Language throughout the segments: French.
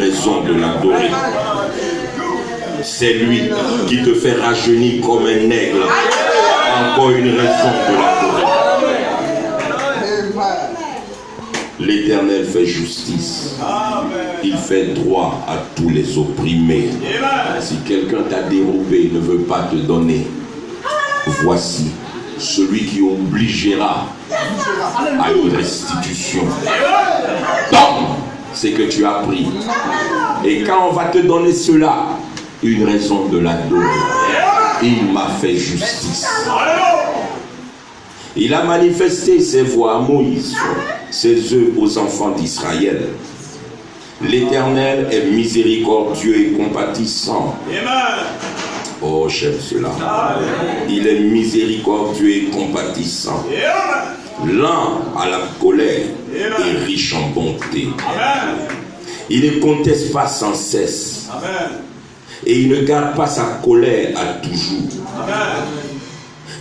raison de l'adorer. C'est lui qui te fait rajeunir comme un aigle. Encore une raison de l'adorer. L'Éternel fait justice. Il fait droit à tous les opprimés. Si quelqu'un t'a dérobé, ne veut pas te donner, voici celui qui obligera à une restitution. Donc, c'est que tu as pris. Et quand on va te donner cela, une raison de l'adorer. Il m'a fait justice. Il a manifesté ses voies à Moïse, ses œuvres aux enfants d'Israël. L'Éternel est miséricordieux et compatissant. Oh, j'aime cela. Il est miséricordieux et compatissant. Lent à la colère et riche en bonté. Il ne conteste pas sans cesse. Et il ne garde pas sa colère à toujours.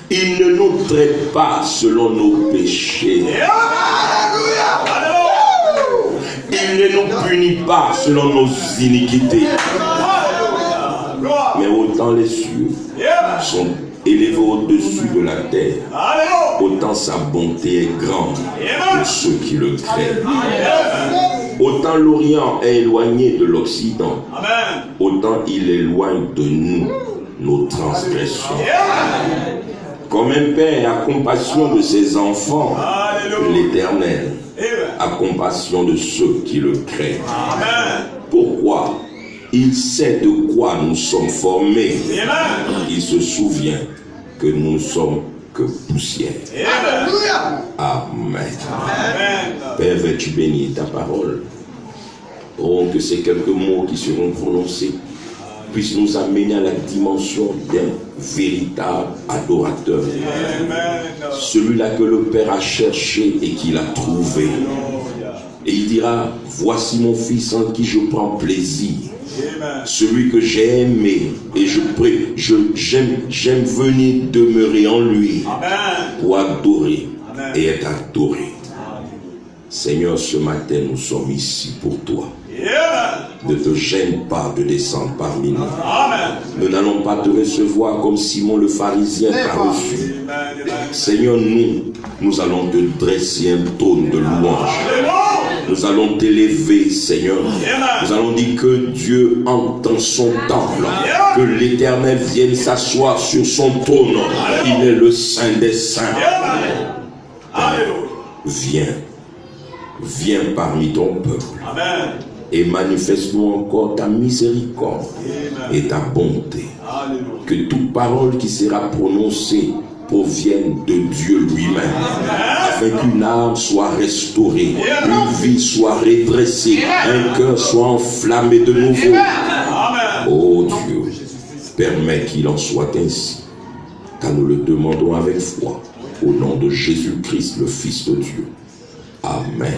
Il ne nous traite pas selon nos péchés. Il ne nous punit pas selon nos iniquités. Mais autant les cieux sont élevés au-dessus de la terre, autant sa bonté est grande pour ceux qui le craignent. Autant l'Orient est éloigné de l'Occident, autant il éloigne de nous nos transgressions. Comme un père a compassion de ses enfants, l'Éternel a compassion de ceux qui le craignent. Pourquoi? Il sait de quoi nous sommes formés. Il se souvient que nous ne sommes que poussière. Amen. Père, veux-tu bénir ta parole? Oh, que ces quelques mots qui seront prononcés puissent nous amener à la dimension d'un véritable adorateur. Celui-là que le Père a cherché et qu'il a trouvé. Et il dira, voici mon fils en qui je prends plaisir. Celui que j'ai aimé et j'aime venir demeurer en lui pour adorer et être adoré. Seigneur, ce matin nous sommes ici pour toi. Ne te gêne pas de descendre parmi nous. Nous n'allons pas te recevoir comme Simon le pharisien t'a reçu. Seigneur, nous allons te dresser un trône de louange. Nous allons t'élever, Seigneur. Nous allons dire que Dieu entend son temple, que l'Éternel vienne s'asseoir sur son trône. Il est le Saint des Saints. Viens parmi ton peuple. Et manifeste-nous encore ta miséricorde et ta bonté. Que toute parole qui sera prononcée provienne de Dieu lui-même, afin qu'une âme soit restaurée, une vie soit redressée, un cœur soit enflammé de nouveau. Oh Dieu, permets qu'il en soit ainsi, car nous le demandons avec foi, au nom de Jésus-Christ, le Fils de Dieu. Amen.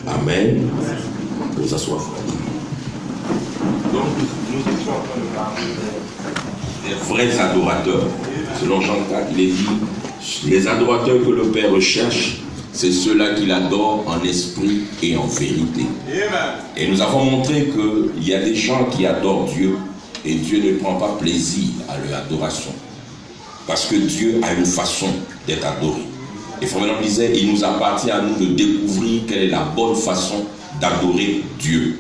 Amen. Vous asseoir. Donc, nous étions en train de parler des vrais adorateurs. Selon Jean 4, il est dit, les adorateurs que le Père recherche, c'est ceux-là qui l'adorent en esprit et en vérité. Et nous avons montré qu'il y a des gens qui adorent Dieu et Dieu ne prend pas plaisir à leur adoration. Parce que Dieu a une façon d'être adoré. Et Frère disait, il nous appartient à nous de découvrir quelle est la bonne façon d'adorer Dieu.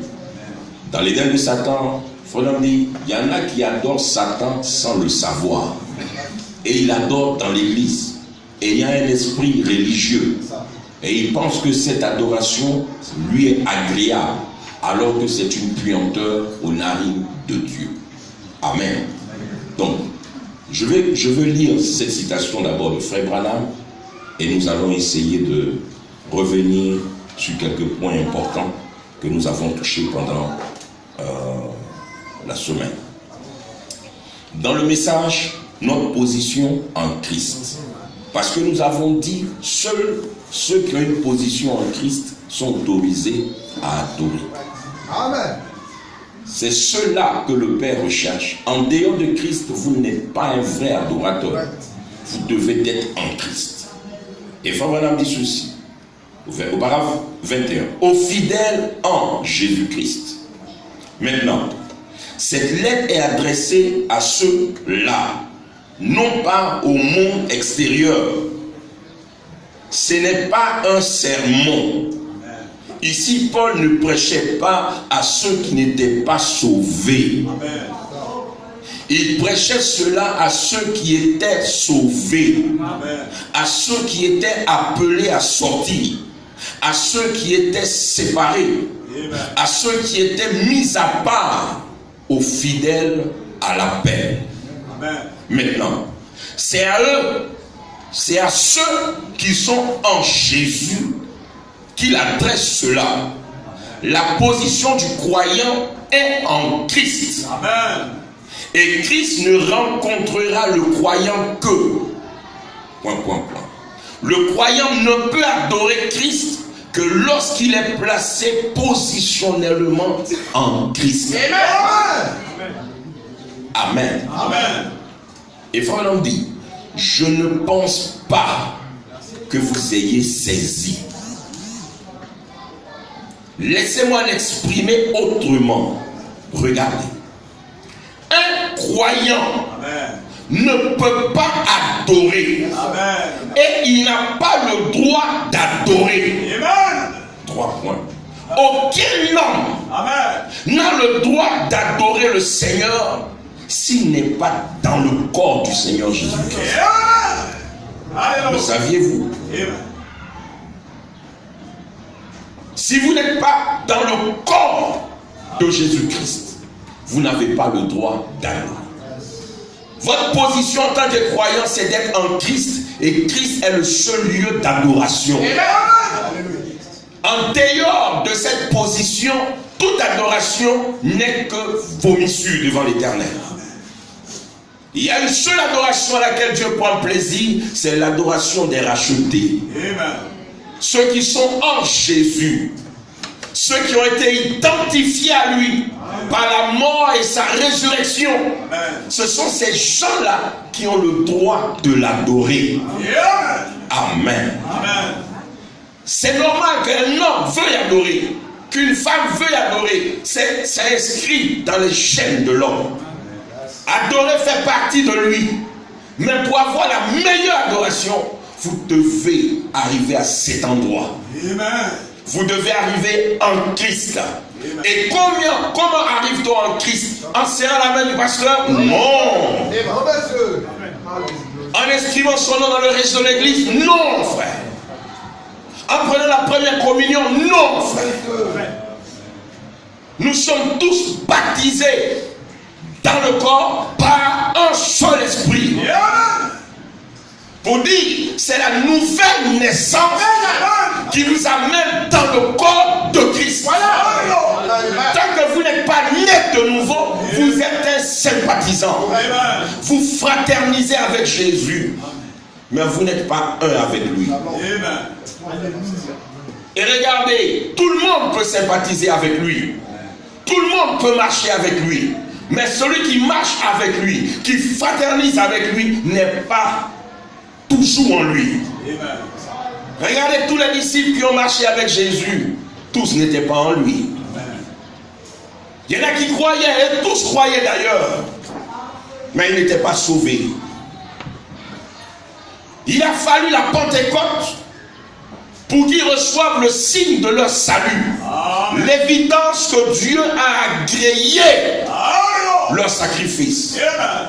Dans l'Éden de Satan, Frère dit, il y en a qui adorent Satan sans le savoir. Et il adore dans l'église. Et il y a un esprit religieux. Et il pense que cette adoration lui est agréable, alors que c'est une puanteur aux narines de Dieu. Amen. Donc, je veux lire cette citation d'abord de Frère Branham, et nous allons essayer de revenir sur quelques points importants que nous avons touchés pendant la semaine. Dans le message, notre position en Christ. Parce que nous avons dit, seuls ceux qui ont une position en Christ sont autorisés à adorer. Amen. C'est ceux-là que le Père recherche. En dehors de Christ, vous n'êtes pas un vrai adorateur. Vous devez être en Christ. Et Frère Branham dit ceci. Au paragraphe 21. Aux fidèles en Jésus-Christ. Maintenant, cette lettre est adressée à ceux-là, non pas au monde extérieur. Ce n'est pas un sermon. Ici, Paul ne prêchait pas à ceux qui n'étaient pas sauvés. Il prêchait cela à ceux qui étaient sauvés, à ceux qui étaient appelés à sortir, à ceux qui étaient séparés, à ceux qui étaient mis à part, aux fidèles à l'appel. Maintenant, c'est à eux, c'est à ceux qui sont en Jésus qu'il adresse cela. La position du croyant est en Christ. Amen. Et Christ ne rencontrera le croyant que... Le croyant ne peut adorer Christ que lorsqu'il est placé positionnellement en Christ. Amen. Amen. Amen. Et Frère dit, je ne pense pas que vous ayez saisi. Laissez-moi l'exprimer autrement. Regardez. Un croyant ne peut pas adorer. Amen. Et il n'a pas le droit d'adorer. Amen. 3 points. Aucun homme n'a le droit d'adorer le Seigneur s'il n'est pas dans le corps du Seigneur Jésus-Christ. Le saviez-vous? Si vous n'êtes pas dans le corps de Jésus-Christ, vous n'avez pas le droit d'adorer. Votre position en tant que croyant, c'est d'être en Christ, et Christ est le seul lieu d'adoration. En dehors de cette position, toute adoration n'est que vomissure devant l'Éternel. Il y a une seule adoration à laquelle Dieu prend plaisir, c'est l'adoration des rachetés. Amen. Ceux qui sont en Jésus, ceux qui ont été identifiés à lui par la mort et sa résurrection, ce sont ces gens-là qui ont le droit de l'adorer. Amen. Amen. C'est normal qu'un homme veuille adorer, qu'une femme veuille adorer. C'est inscrit dans les chaînes de l'homme. Adorer fait partie de lui. Mais pour avoir la meilleure adoration, vous devez arriver à cet endroit. Amen. Vous devez arriver en Christ. Amen. Et comment arrive-t-on en Christ? En serrant la main du pasteur? Non. En inscrivant son nom dans le registre de l'église? Non, frère. En prenant la première communion? Non, frère. Nous sommes tous baptisés dans le corps par un seul esprit. Pour dire, c'est la nouvelle naissance qui vous amène dans le corps de Christ. Tant que vous n'êtes pas né de nouveau, vous êtes un sympathisant. Vous fraternisez avec Jésus, mais vous n'êtes pas un avec lui. Et regardez, tout le monde peut sympathiser avec lui. Tout le monde peut marcher avec lui. Mais celui qui marche avec lui, qui fraternise avec lui, n'est pas toujours en lui. Amen. Regardez tous les disciples qui ont marché avec Jésus. Tous n'étaient pas en lui. Amen. Il y en a qui croyaient, et tous croyaient d'ailleurs. Mais ils n'étaient pas sauvés. Il a fallu la Pentecôte pour qu'ils reçoivent le signe de leur salut. L'évidence que Dieu a agréé leur sacrifice. Amen.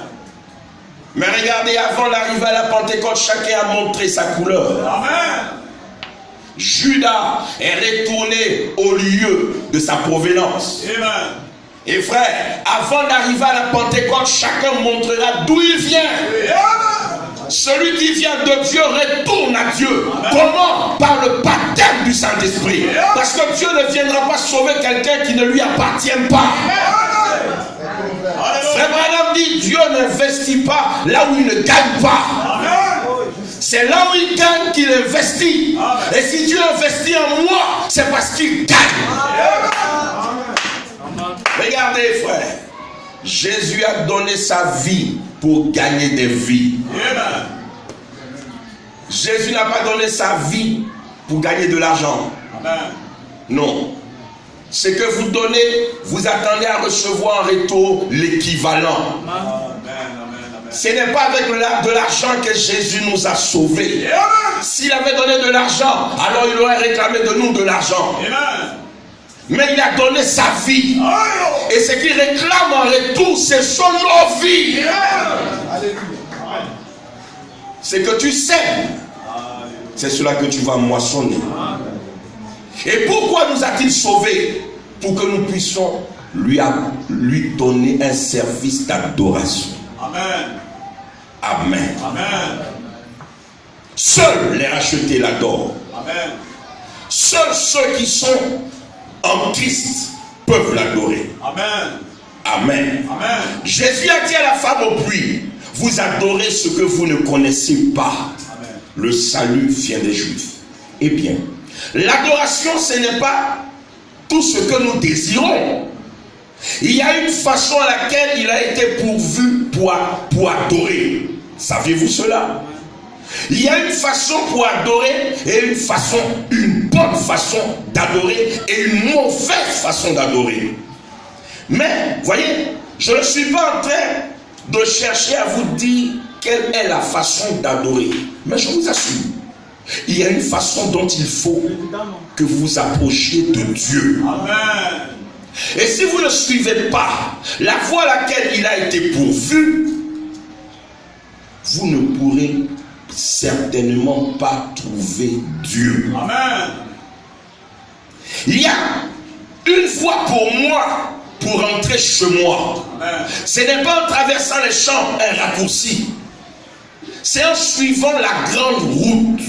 Mais regardez, avant l'arrivée à la Pentecôte, chacun a montré sa couleur. Amen. Judas est retourné au lieu de sa provenance. Amen. Et frère, avant d'arriver à la Pentecôte, chacun montrera d'où il vient. Amen. Celui qui vient de Dieu retourne à Dieu. Amen. Comment? Par le baptême du Saint-Esprit. Parce que Dieu ne viendra pas sauver quelqu'un qui ne lui appartient pas. Amen. Frère Branham dit, Dieu n'investit pas là où il ne gagne pas. C'est là où il gagne qu'il investit. Amen. Et si Dieu investit en moi, c'est parce qu'il gagne. Amen. Regardez, frère, Jésus a donné sa vie pour gagner des vies. Amen. Jésus n'a pas donné sa vie pour gagner de l'argent. Non. Ce que vous donnez, vous attendez à recevoir en retour l'équivalent. Ce n'est pas avec de l'argent que Jésus nous a sauvés. S'il avait donné de l'argent, alors il aurait réclamé de nous de l'argent. Mais il a donné sa vie. Et ce qu'il réclame en retour, ce sont nos vies. Ce que tu sèmes, c'est cela que tu vas moissonner. Et pourquoi nous a-t-il sauvés? Pour que nous puissions lui donner un service d'adoration. Amen. Amen. Amen. Seuls les rachetés l'adorent. Amen. Seuls ceux qui sont en Christ peuvent l'adorer. Amen. Amen. Amen. Jésus a dit à la femme au puits, vous adorez ce que vous ne connaissez pas. Amen. Le salut vient des Juifs. Eh bien, l'adoration, ce n'est pas tout ce que nous désirons. Il y a une façon à laquelle il a été pourvu pour adorer. Saviez-vous cela? Il y a une façon pour adorer et une bonne façon d'adorer et une mauvaise façon d'adorer. Mais, voyez, je ne suis pas en train de chercher à vous dire quelle est la façon d'adorer. Mais je vous assure, il y a une façon dont il faut que vous vous approchiez de Dieu. Amen. Et si vous ne suivez pas la voie à laquelle il a été pourvu, vous ne pourrez certainement pas trouver Dieu. Amen. Il y a une voie pour moi pour entrer chez moi. Amen. Ce n'est pas en traversant les champs un raccourci. C'est en suivant la grande route.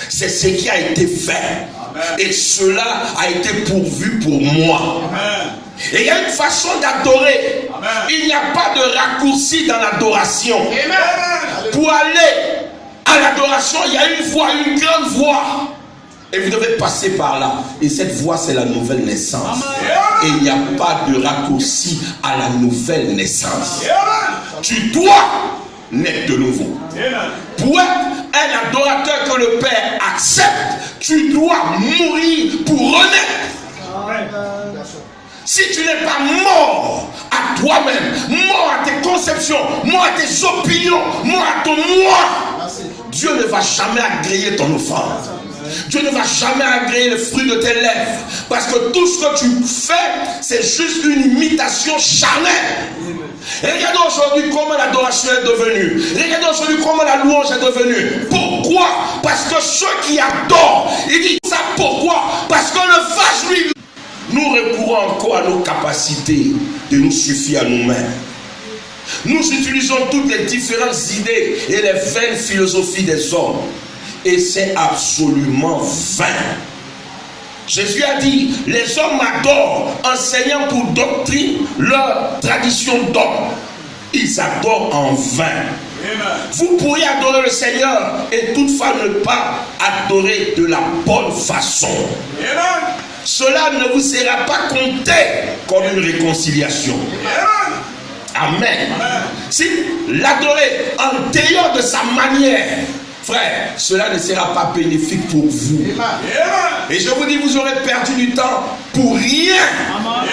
C'est ce qui a été fait. Amen. Et cela a été pourvu pour moi. Amen. Et il y a une façon d'adorer. Amen. Il n'y a pas de raccourci dans l'adoration. Amen. Pour aller à l'adoration, il y a une voie, une grande voie. Et vous devez passer par là. Et cette voie, c'est la nouvelle naissance. Amen. Et il n'y a pas de raccourci à la nouvelle naissance. Amen. Tu dois naître de nouveau. Amen. Pour être un adorateur que le Père accepte, tu dois mourir pour renaître. Amen. Si tu n'es pas mort à toi-même, mort à tes conceptions, mort à tes opinions, mort à ton moi, Dieu ne va jamais agréer ton offrande. Dieu ne va jamais agréer le fruit de tes lèvres. Parce que tout ce que tu fais, c'est juste une imitation charnelle. Et regardez aujourd'hui comment l'adoration est devenue. Regardez aujourd'hui comment la louange est devenue. Pourquoi? Parce que ceux qui adorent, ils disent ça pourquoi? Parce que le vache lui, nous recourons encore à nos capacités de nous suffire à nous-mêmes. Nous utilisons toutes les différentes idées et les vaines philosophies des hommes. Et c'est absolument vain. Jésus a dit, les hommes adorent, enseignant pour doctrine leur tradition d'homme. Ils adorent en vain. Amen. Vous pourriez adorer le Seigneur et toutefois ne pas adorer de la bonne façon. Amen. Cela ne vous sera pas compté comme une réconciliation. Amen. Amen. Amen. Si l'adorer en dehors de sa manière, frère, cela ne sera pas bénéfique pour vous. Amen. Et je vous dis, vous aurez perdu du temps pour rien. Amen.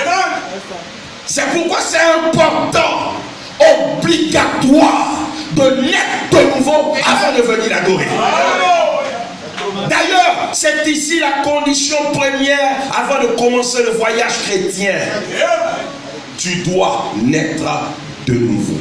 C'est pourquoi c'est important, obligatoire, de naître de nouveau avant de venir l'adorer. D'ailleurs, c'est ici la condition première avant de commencer le voyage chrétien. Tu dois naître de nouveau.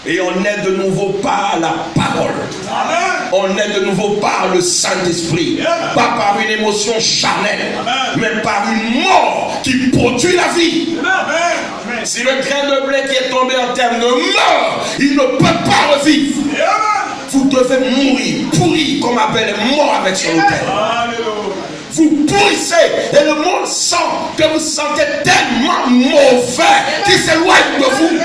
Et on est de nouveau par la parole. Amen. On est de nouveau par le Saint-Esprit. Pas par une émotion charnelle. Amen. Mais par une mort qui produit la vie. Amen. Si le grain de blé qui est tombé en terre ne meurt, il ne peut pas revivre. Amen. Vous devez mourir, pourrir comme Abel est mort avec son père. Vous pourrissez et le monde sent que vous sentez tellement mauvais qu'il s'éloigne de vous.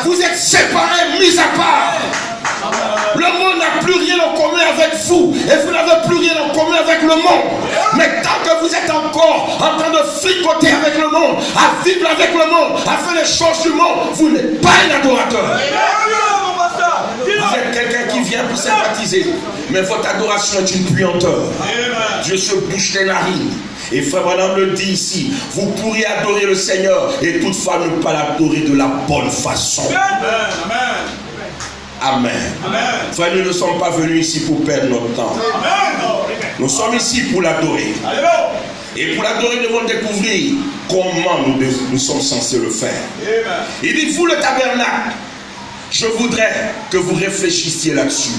Vous êtes séparés, mis à part. Le monde n'a plus rien en commun avec vous et vous n'avez plus rien en commun avec le monde. Mais tant que vous êtes encore en train de fricoter avec le monde, à vivre avec le monde, à faire les choses du monde, vous n'êtes pas un adorateur. vous êtes quelqu'un qui vient pour sympathiser, mais votre adoration est une puanteur. Dieu se bouche les narines. Et Frère Branham le dit ici, vous pourriez adorer le Seigneur et toutefois ne pas l'adorer de la bonne façon. Amen. Frère, nous ne sommes pas venus ici pour perdre notre temps. Nous sommes ici pour l'adorer. Et pour l'adorer, nous devons découvrir comment nous sommes censés le faire. Il dit, vous le tabernacle, je voudrais que vous réfléchissiez là-dessus.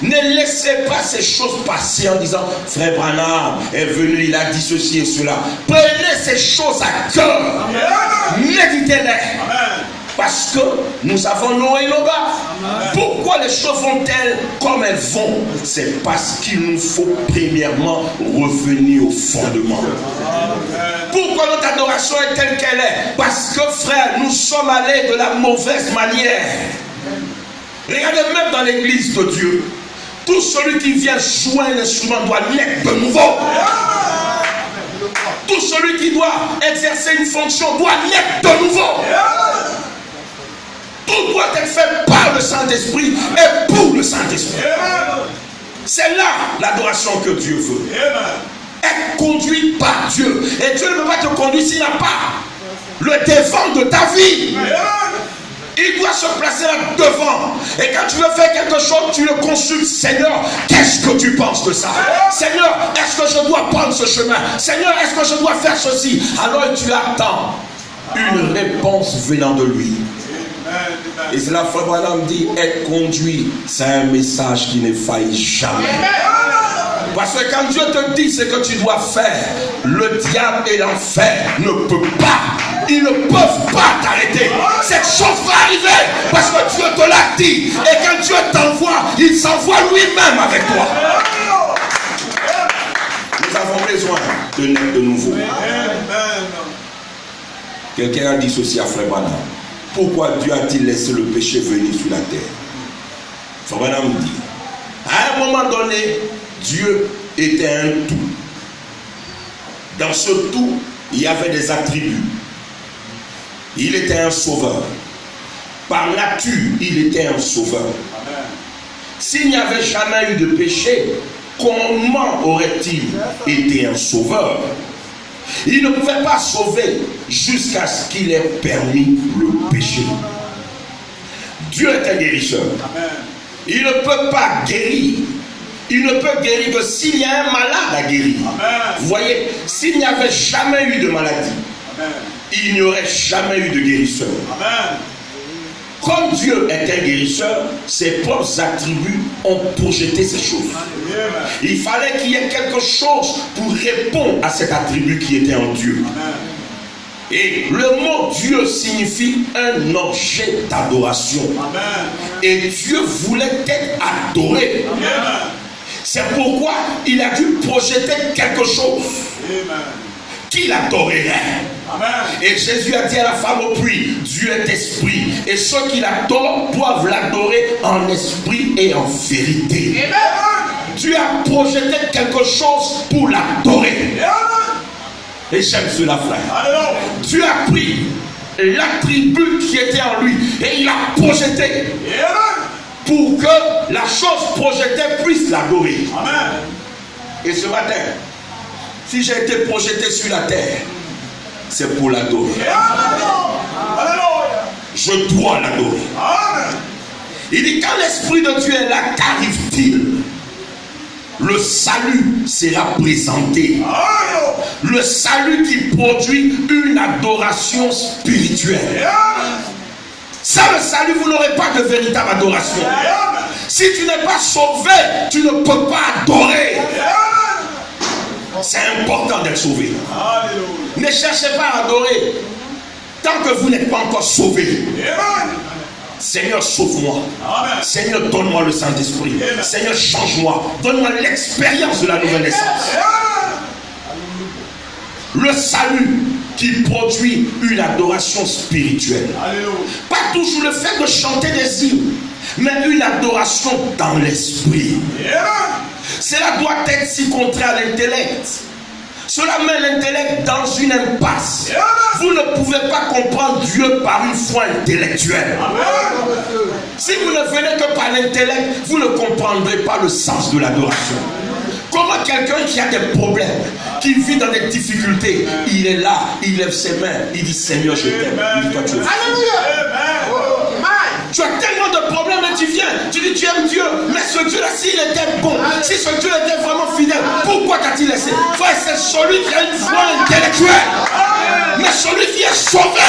Ne laissez pas ces choses passer en disant, Frère Branham est venu, il a dit ceci et cela. Prenez ces choses à cœur. Méditez-les. Parce que nous avons nos et nos bas. Pourquoi les choses vont-elles comme elles vont? C'est parce qu'il nous faut premièrement revenir au fondement. Pourquoi notre adoration est telle qu'elle est? Parce que frère, nous sommes allés de la mauvaise manière. Regardez même dans l'église de Dieu. Tout celui qui vient jouer un instrument doit naître de nouveau. Tout celui qui doit exercer une fonction doit naître de nouveau. Tout doit être fait par le Saint-Esprit et pour le Saint-Esprit. C'est là l'adoration que Dieu veut. Être conduit par Dieu. Et Dieu ne peut pas te conduire s'il n'a pas le devant de ta vie. Il doit se placer là devant. Et quand tu veux faire quelque chose, tu le consultes. Seigneur, qu'est-ce que tu penses de ça? Seigneur, est-ce que je dois prendre ce chemin? Seigneur, est-ce que je dois faire ceci? Alors tu attends une réponse venant de lui. Et c'est là, Frère Branham dit, être conduit, c'est un message qui ne faillit jamais. Parce que quand Dieu te dit ce que tu dois faire, le diable et l'enfer ne peuvent pas. Ils ne peuvent pas t'arrêter. Cette chose va arriver parce que Dieu te l'a dit. Et quand Dieu t'envoie, il s'envoie lui-même avec toi. Nous avons besoin de naître de nouveau. Quelqu'un a dit ceci à Frère Branham. Pourquoi Dieu a-t-il laissé le péché venir sur la terre? Frère Branham dit, à un moment donné, Dieu était un tout. Dans ce tout, il y avait des attributs. Il était un sauveur. Par nature, il était un sauveur. S'il n'y avait jamais eu de péché, comment aurait-il été un sauveur? Il ne pouvait pas sauver jusqu'à ce qu'il ait permis le péché. Dieu est un guérisseur. Il ne peut pas guérir. Il ne peut guérir que s'il y a un malade à guérir. Vous voyez, s'il n'y avait jamais eu de maladie, il n'y aurait jamais eu de guérisseur. Comme Dieu est un guérisseur, ses propres attributs ont projeté ces choses. Il fallait qu'il y ait quelque chose pour répondre à cet attribut qui était en Dieu. Et le mot Dieu signifie un objet d'adoration. Et Dieu voulait être adoré. C'est pourquoi il a dû projeter quelque chose qu'il adorerait. Et Jésus a dit à la femme au puits, Dieu est esprit. Et ceux qui l'adorent doivent l'adorer en esprit et en vérité. Dieu a projeté quelque chose pour l'adorer. Et j'aime cela, frère. Dieu a pris l'attribut qui était en lui et il l'a projeté pour que la chose projetée puisse l'adorer. Et ce matin, si j'ai été projeté sur la terre, c'est pour l'adorer. Je dois l'adorer. Il dit, quand l'Esprit de Dieu est là, qu'arrive-t-il? Le salut sera présenté. Le salut qui produit une adoration spirituelle. Sans le salut, vous n'aurez pas de véritable adoration. Si tu n'es pas sauvé, tu ne peux pas adorer. C'est important d'être sauvé. Ne cherchez pas à adorer tant que vous n'êtes pas encore sauvé. Seigneur, sauve-moi. Seigneur, donne-moi le Saint-Esprit. Seigneur, change-moi. Donne-moi l'expérience de la nouvelle naissance. Le salut qui produit une adoration spirituelle. Pas toujours le fait de chanter des hymnes, mais une adoration dans l'esprit. Cela doit être si contraire à l'intellect. Cela met l'intellect dans une impasse. Vous ne pouvez pas comprendre Dieu par une foi intellectuelle. Si vous ne venez que par l'intellect, vous ne comprendrez pas le sens de l'adoration. Comment quelqu'un qui a des problèmes, qui vit dans des difficultés, il est là, il lève ses mains, il dit Seigneur, je t'aime. Toi, tu es tu as tellement de problèmes et tu viens, tu dis tu aimes Dieu, mais ce Dieu-là, s'il était bon, si ce Dieu était vraiment fidèle, pourquoi t'a-t-il laissé? Frère, c'est celui qui a une foi intellectuelle, mais celui qui est sauvé,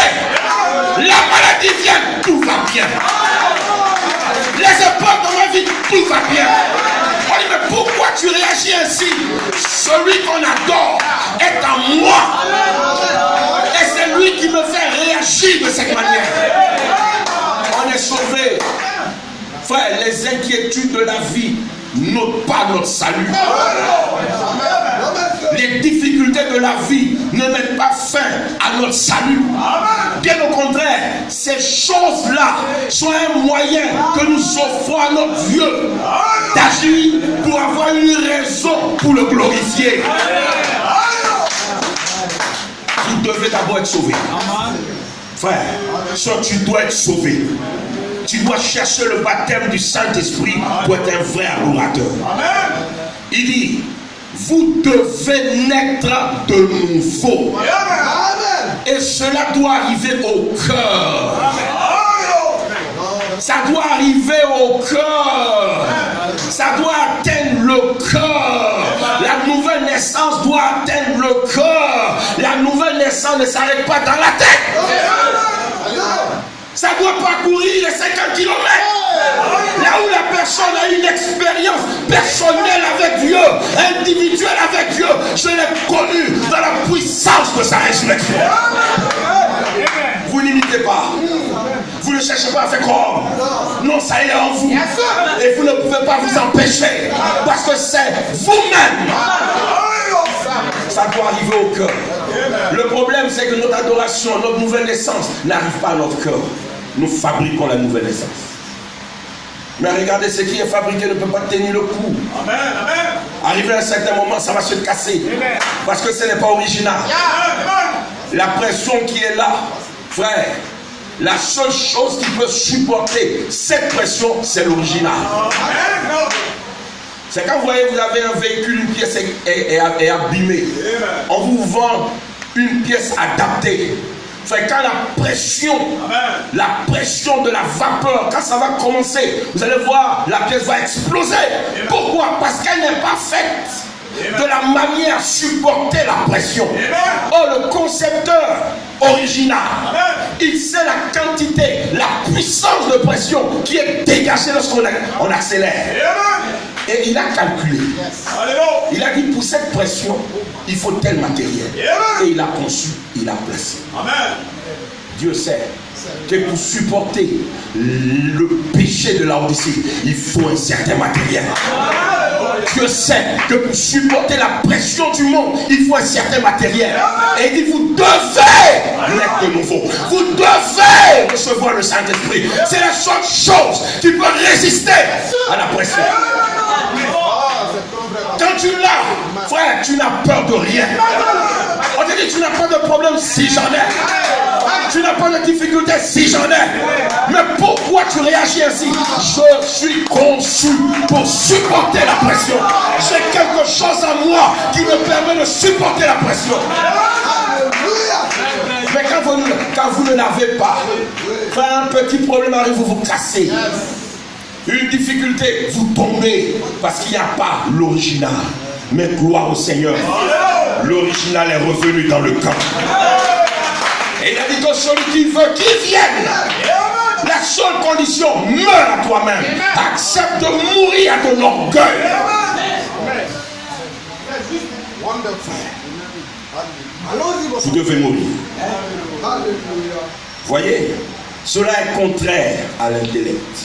la maladie vient, tout va bien. Les épreuves dans ma vie, tout va bien. On dit, mais pourquoi tu réagis ainsi? Celui qu'on adore est en moi. Et c'est lui qui me fait réagir de cette manière. On est sauvé. Frère, les inquiétudes de la vie n'ôtent pas notre salut. Les difficultés de la vie ne mettent pas fin à notre salut. Bien au contraire, ces choses-là sont un moyen que nous offrons à notre Dieu d'agir pour avoir une raison pour le glorifier. Vous devez d'abord être sauvé. Frère, soit tu dois être sauvé. Tu dois chercher le baptême du Saint-Esprit pour être un vrai adorateur. Il dit, vous devez naître de nouveau. Et cela doit arriver au cœur. Ça doit arriver au cœur. Ça doit atteindre le cœur. La nouvelle naissance doit atteindre le cœur. La nouvelle naissance ne s'arrête pas dans la tête. Ça doit parcourir les 50 km. Là où la personne a une expérience personnelle avec Dieu, individuelle avec Dieu, je l'ai connu dans la puissance de sa résurrection. Vous n'imitez pas. Vous ne cherchez pas à faire comme. Non, ça est en vous. Et vous ne pouvez pas vous empêcher. Parce que c'est vous-même. Ça doit arriver au cœur. Le problème, c'est que notre adoration, notre nouvelle naissance n'arrive pas à notre cœur. Nous fabriquons la nouvelle naissance. Mais regardez, ce qui est fabriqué ne peut pas tenir le coup. Amen, amen. Arrivé à un certain moment, ça va se casser. Amen. Parce que ce n'est pas original. La pression qui est là, frère, la seule chose qui peut supporter cette pression, c'est l'original. C'est quand vous voyez, vous avez un véhicule, une pièce est abîmée. On vous vend une pièce adaptée. Fait quand la pression de la vapeur, quand ça va commencer, vous allez voir, la pièce va exploser. Pourquoi? Parce qu'elle n'est pas faite de la manière à supporter la pression. Oh, le concepteur original, il sait la quantité, la puissance de pression qui est dégagée lorsqu'on accélère. Et il a calculé. Il a dit, pour cette pression, il faut tel matériel. Et il a conçu, il a placé. Dieu sait que pour supporter le péché de l'Odyssée, il faut un certain matériel. Dieu sait que pour supporter la pression du monde, il faut un certain matériel. Et il dit, vous devez naître de nouveau. Vous devez recevoir le Saint-Esprit. C'est la seule chose qui peut résister à la pression. Quand tu l'as, frère, tu n'as peur de rien. On te dit, tu n'as pas de problème si j'en ai. Tu n'as pas de difficulté si j'en ai. Mais pourquoi tu réagis ainsi? Je suis conçu pour supporter la pression. J'ai quelque chose en moi qui me permet de supporter la pression. Mais quand vous ne l'avez pas, quand un petit problème arrive, vous vous cassez. Une difficulté, vous tombez parce qu'il n'y a pas l'original. Mais gloire au Seigneur, l'original est revenu dans le camp. Et il a dit que celui qui veut qu'il vienne, la seule condition, meurs à toi-même. Accepte de mourir à ton orgueil. Vous devez mourir. Voyez, cela est contraire à l'intellect.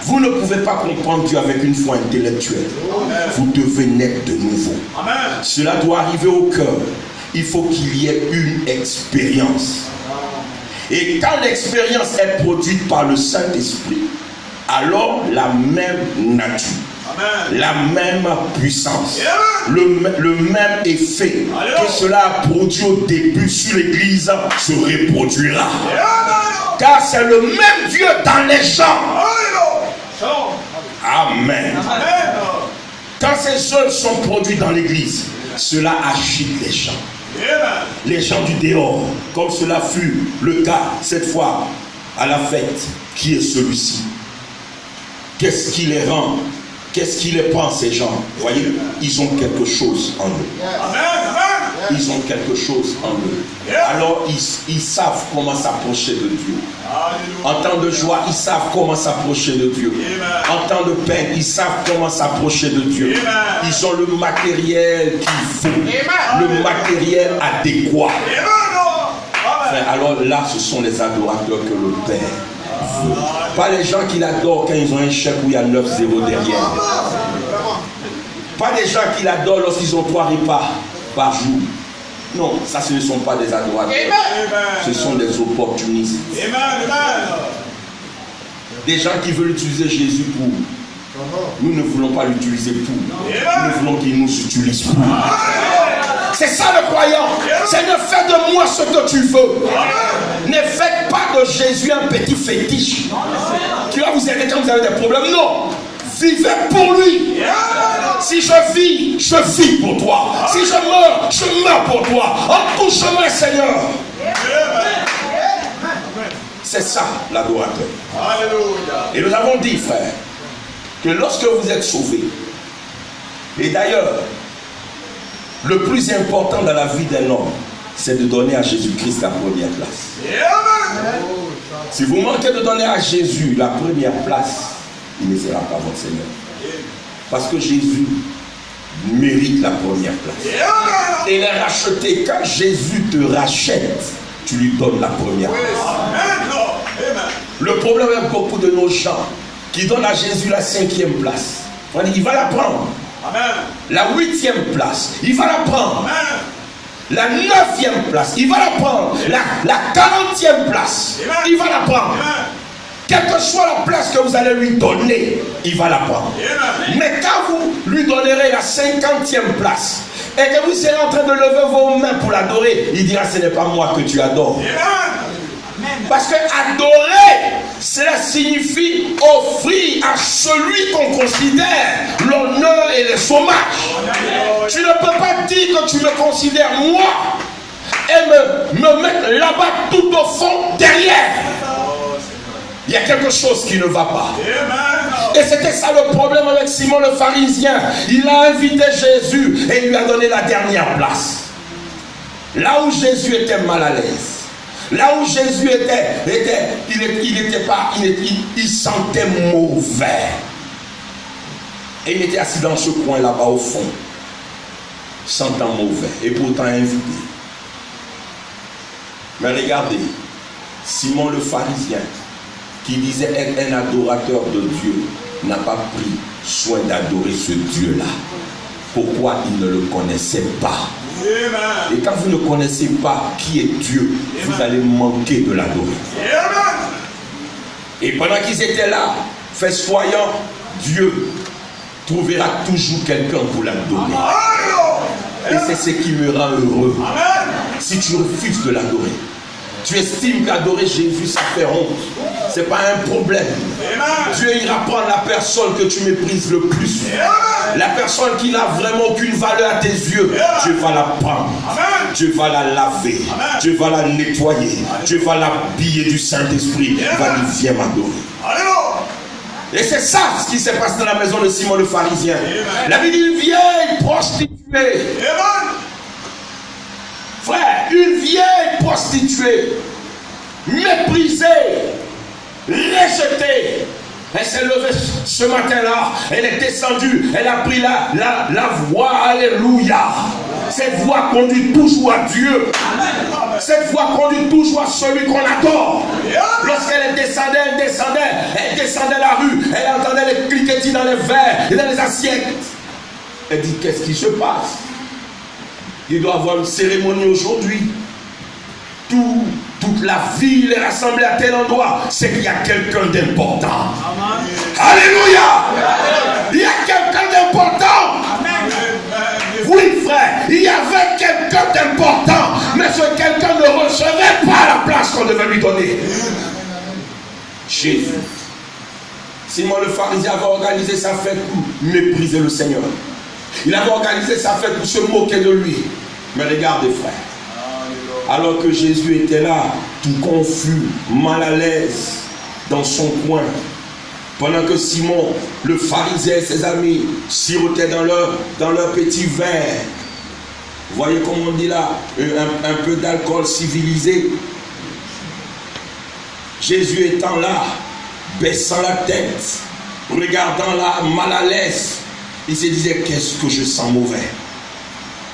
Vous ne pouvez pas comprendre Dieu avec une foi intellectuelle. Vous devez naître de nouveau. Cela doit arriver au cœur. Il faut qu'il y ait une expérience. Et quand l'expérience est produite par le Saint-Esprit, alors la même nature La même puissance, le même effet que cela a produit au début sur l'église se reproduira. Car c'est le même Dieu dans les gens. Amen. Quand ces œuvres sont produites dans l'église, cela agite les gens. Les gens du dehors, comme cela fut le cas cette fois à la fête. Qui est celui-ci? Qu'est-ce qui les rend? Qu'est-ce qui les prend, ces gens? Vous voyez, ils ont quelque chose en eux. Ils ont quelque chose en eux. Alors ils savent comment s'approcher de Dieu. En temps de joie, ils savent comment s'approcher de Dieu. En temps de peine, ils savent comment s'approcher de Dieu. Ils ont le matériel qu'il faut, le matériel adéquat. Alors là, ce sont les adorateurs que le Père veut. Pas les gens qui l'adorent quand ils ont un chèque où il y a 9-0 derrière. Pas les gens qui l'adorent lorsqu'ils ont 3 repas par jour. Non, ça ce ne sont pas des adorateurs. Ce sont des opportunistes. Des gens qui veulent utiliser Jésus pour. Nous ne voulons pas l'utiliser pour. Nous voulons qu'il nous utilise pour. C'est ça le croyant. C'est ne fais de moi ce que tu veux. Ne faites pas de Jésus un petit fétiche qui va vous aider quand vous avez des problèmes. Non. Vivez pour lui. Si je vis pour toi. Si je meurs pour toi. En tout chemin, Seigneur. C'est ça l'adorateur. Et nous avons dit, frère, que lorsque vous êtes sauvés, et d'ailleurs, le plus important dans la vie d'un homme, c'est de donner à Jésus-Christ la première place. Si vous manquez de donner à Jésus la première place, il ne sera pas votre Seigneur. Parce que Jésus mérite la première place. Et il est racheté. Quand Jésus te rachète, tu lui donnes la première place. Le problème avec beaucoup de nos gens qui donnent à Jésus la 5e place, on dit, il va la prendre. La 8e place, il va la prendre. La 9e place, il va la prendre. La 40e place, il va la prendre. Quelle que soit la place que vous allez lui donner, il va la prendre. Mais quand vous lui donnerez la 50e place et que vous serez en train de lever vos mains pour l'adorer, il dira, ce n'est pas moi que tu adores. Parce que adorer, cela signifie offrir à celui qu'on considère l'honneur et les hommages. Tu ne peux pas dire que tu me considères moi et me mettre là-bas tout au fond derrière. Il y a quelque chose qui ne va pas. Et c'était ça le problème avec Simon le pharisien. Il a invité Jésus et il lui a donné la dernière place. Là où Jésus était mal à l'aise. Là où Jésus il sentait mauvais. Et il était assis dans ce coin là-bas au fond, sentant mauvais et pourtant invité. Mais regardez, Simon le pharisien, qui disait être un adorateur de Dieu, n'a pas pris soin d'adorer ce Dieu-là. Pourquoi il ne le connaissait pas? Et quand vous ne connaissez pas qui est Dieu, vous allez manquer de l'adorer. Et pendant qu'ils étaient là, festoyant, Dieu trouvera toujours quelqu'un pour l'adorer. Et c'est ce qui me rend heureux. Si tu refuses de l'adorer, tu estimes qu'adorer Jésus, ça fait honte. Ce n'est pas un problème. Dieu ira prendre la personne que tu méprises le plus. La personne qui n'a vraiment aucune valeur à tes yeux. Dieu va la prendre. Dieu va la laver. Dieu va la nettoyer. Dieu va l'habiller du Saint-Esprit. Il va lui viens m'adorer. Et c'est ça ce qui s'est passé dans la maison de Simon le pharisien. La vie d'une vieille prostituée. Frère, une vieille prostituée, méprisée, rejetée. Elle s'est levée ce matin-là, elle est descendue, elle a pris la voie, alléluia. Cette voie conduit toujours à Dieu. Cette voie conduit toujours à celui qu'on adore. Lorsqu'elle descendait la rue, elle entendait les cliquetis dans les verres et dans les assiettes. Elle dit, qu'est-ce qui se passe? Il doit y avoir une cérémonie aujourd'hui. Tous toute la ville est rassemblée à tel endroit, c'est qu'il y a quelqu'un d'important. Alléluia! Il y a quelqu'un d'important. Oui, frère, il y avait quelqu'un d'important, mais ce quelqu'un ne recevait pas la place qu'on devait lui donner. Jésus. Simon le pharisien avait organisé sa fête pour mépriser le Seigneur. Il avait organisé sa fête pour se moquer de lui. Mais regardez, frère, alors que Jésus était là, tout confus, mal à l'aise, dans son coin, pendant que Simon, le pharisien et ses amis sirotaient dans leur petit verre, vous voyez comme on dit là, un peu d'alcool civilisé. Jésus étant là, baissant la tête, regardant là, mal à l'aise, il se disait, qu'est-ce que je sens mauvais?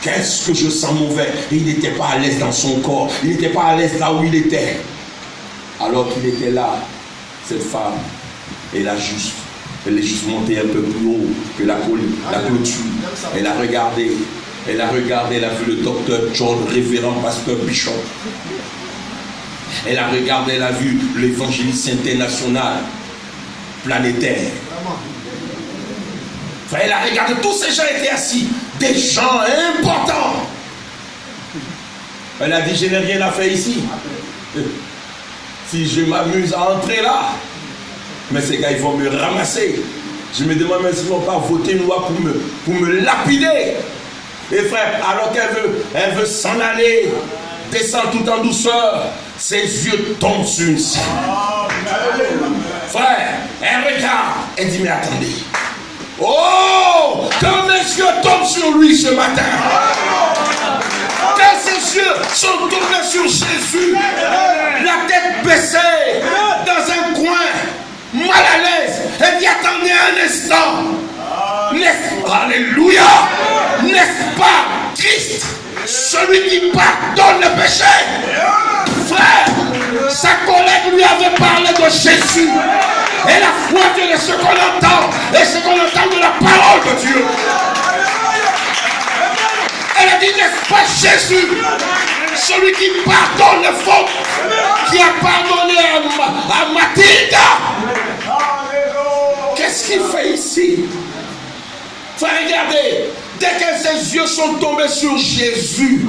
Qu'est-ce que je sens mauvais? Et il n'était pas à l'aise dans son corps, il n'était pas à l'aise là où il était. Alors qu'il était là, cette femme, elle est juste montée un peu plus haut que la clôture. Elle a regardé, elle a vu le docteur John, révérend pasteur Bishop. Elle a regardé, elle a vu l'évangéliste international, planétaire. Enfin, elle a regardé, tous ces gens étaient assis, des gens importants. Elle a dit, je n'ai rien à faire ici. Si je m'amuse à entrer là, mais ces gars, ils vont me ramasser. Je me demande même s'ils ne vont pas voter une loi pour me lapider. Et frère, alors qu'elle veut s'en aller, descend tout en douceur, ses yeux tombent sur une scène. Frère, elle regarde, elle dit, mais attendez. Oh, que mes yeux tombent sur lui ce matin. Que ses yeux sont tournés sur Jésus, la tête baissée, dans un coin, mal à l'aise. Elle dit, attendez un instant. Alléluia. N'est-ce pas Christ, celui qui pardonne le péché? Frère, sa collègue lui avait parlé de Jésus. Et la foi vient de ce qu'on entend. Et ce qu'on entend de la parole de Dieu. Elle a dit, n'est-ce pas Jésus, celui qui pardonne les fautes, qui a pardonné à Mathilda? Qu'est-ce qu'il fait ici? Frère, regardez, dès que ses yeux sont tombés sur Jésus,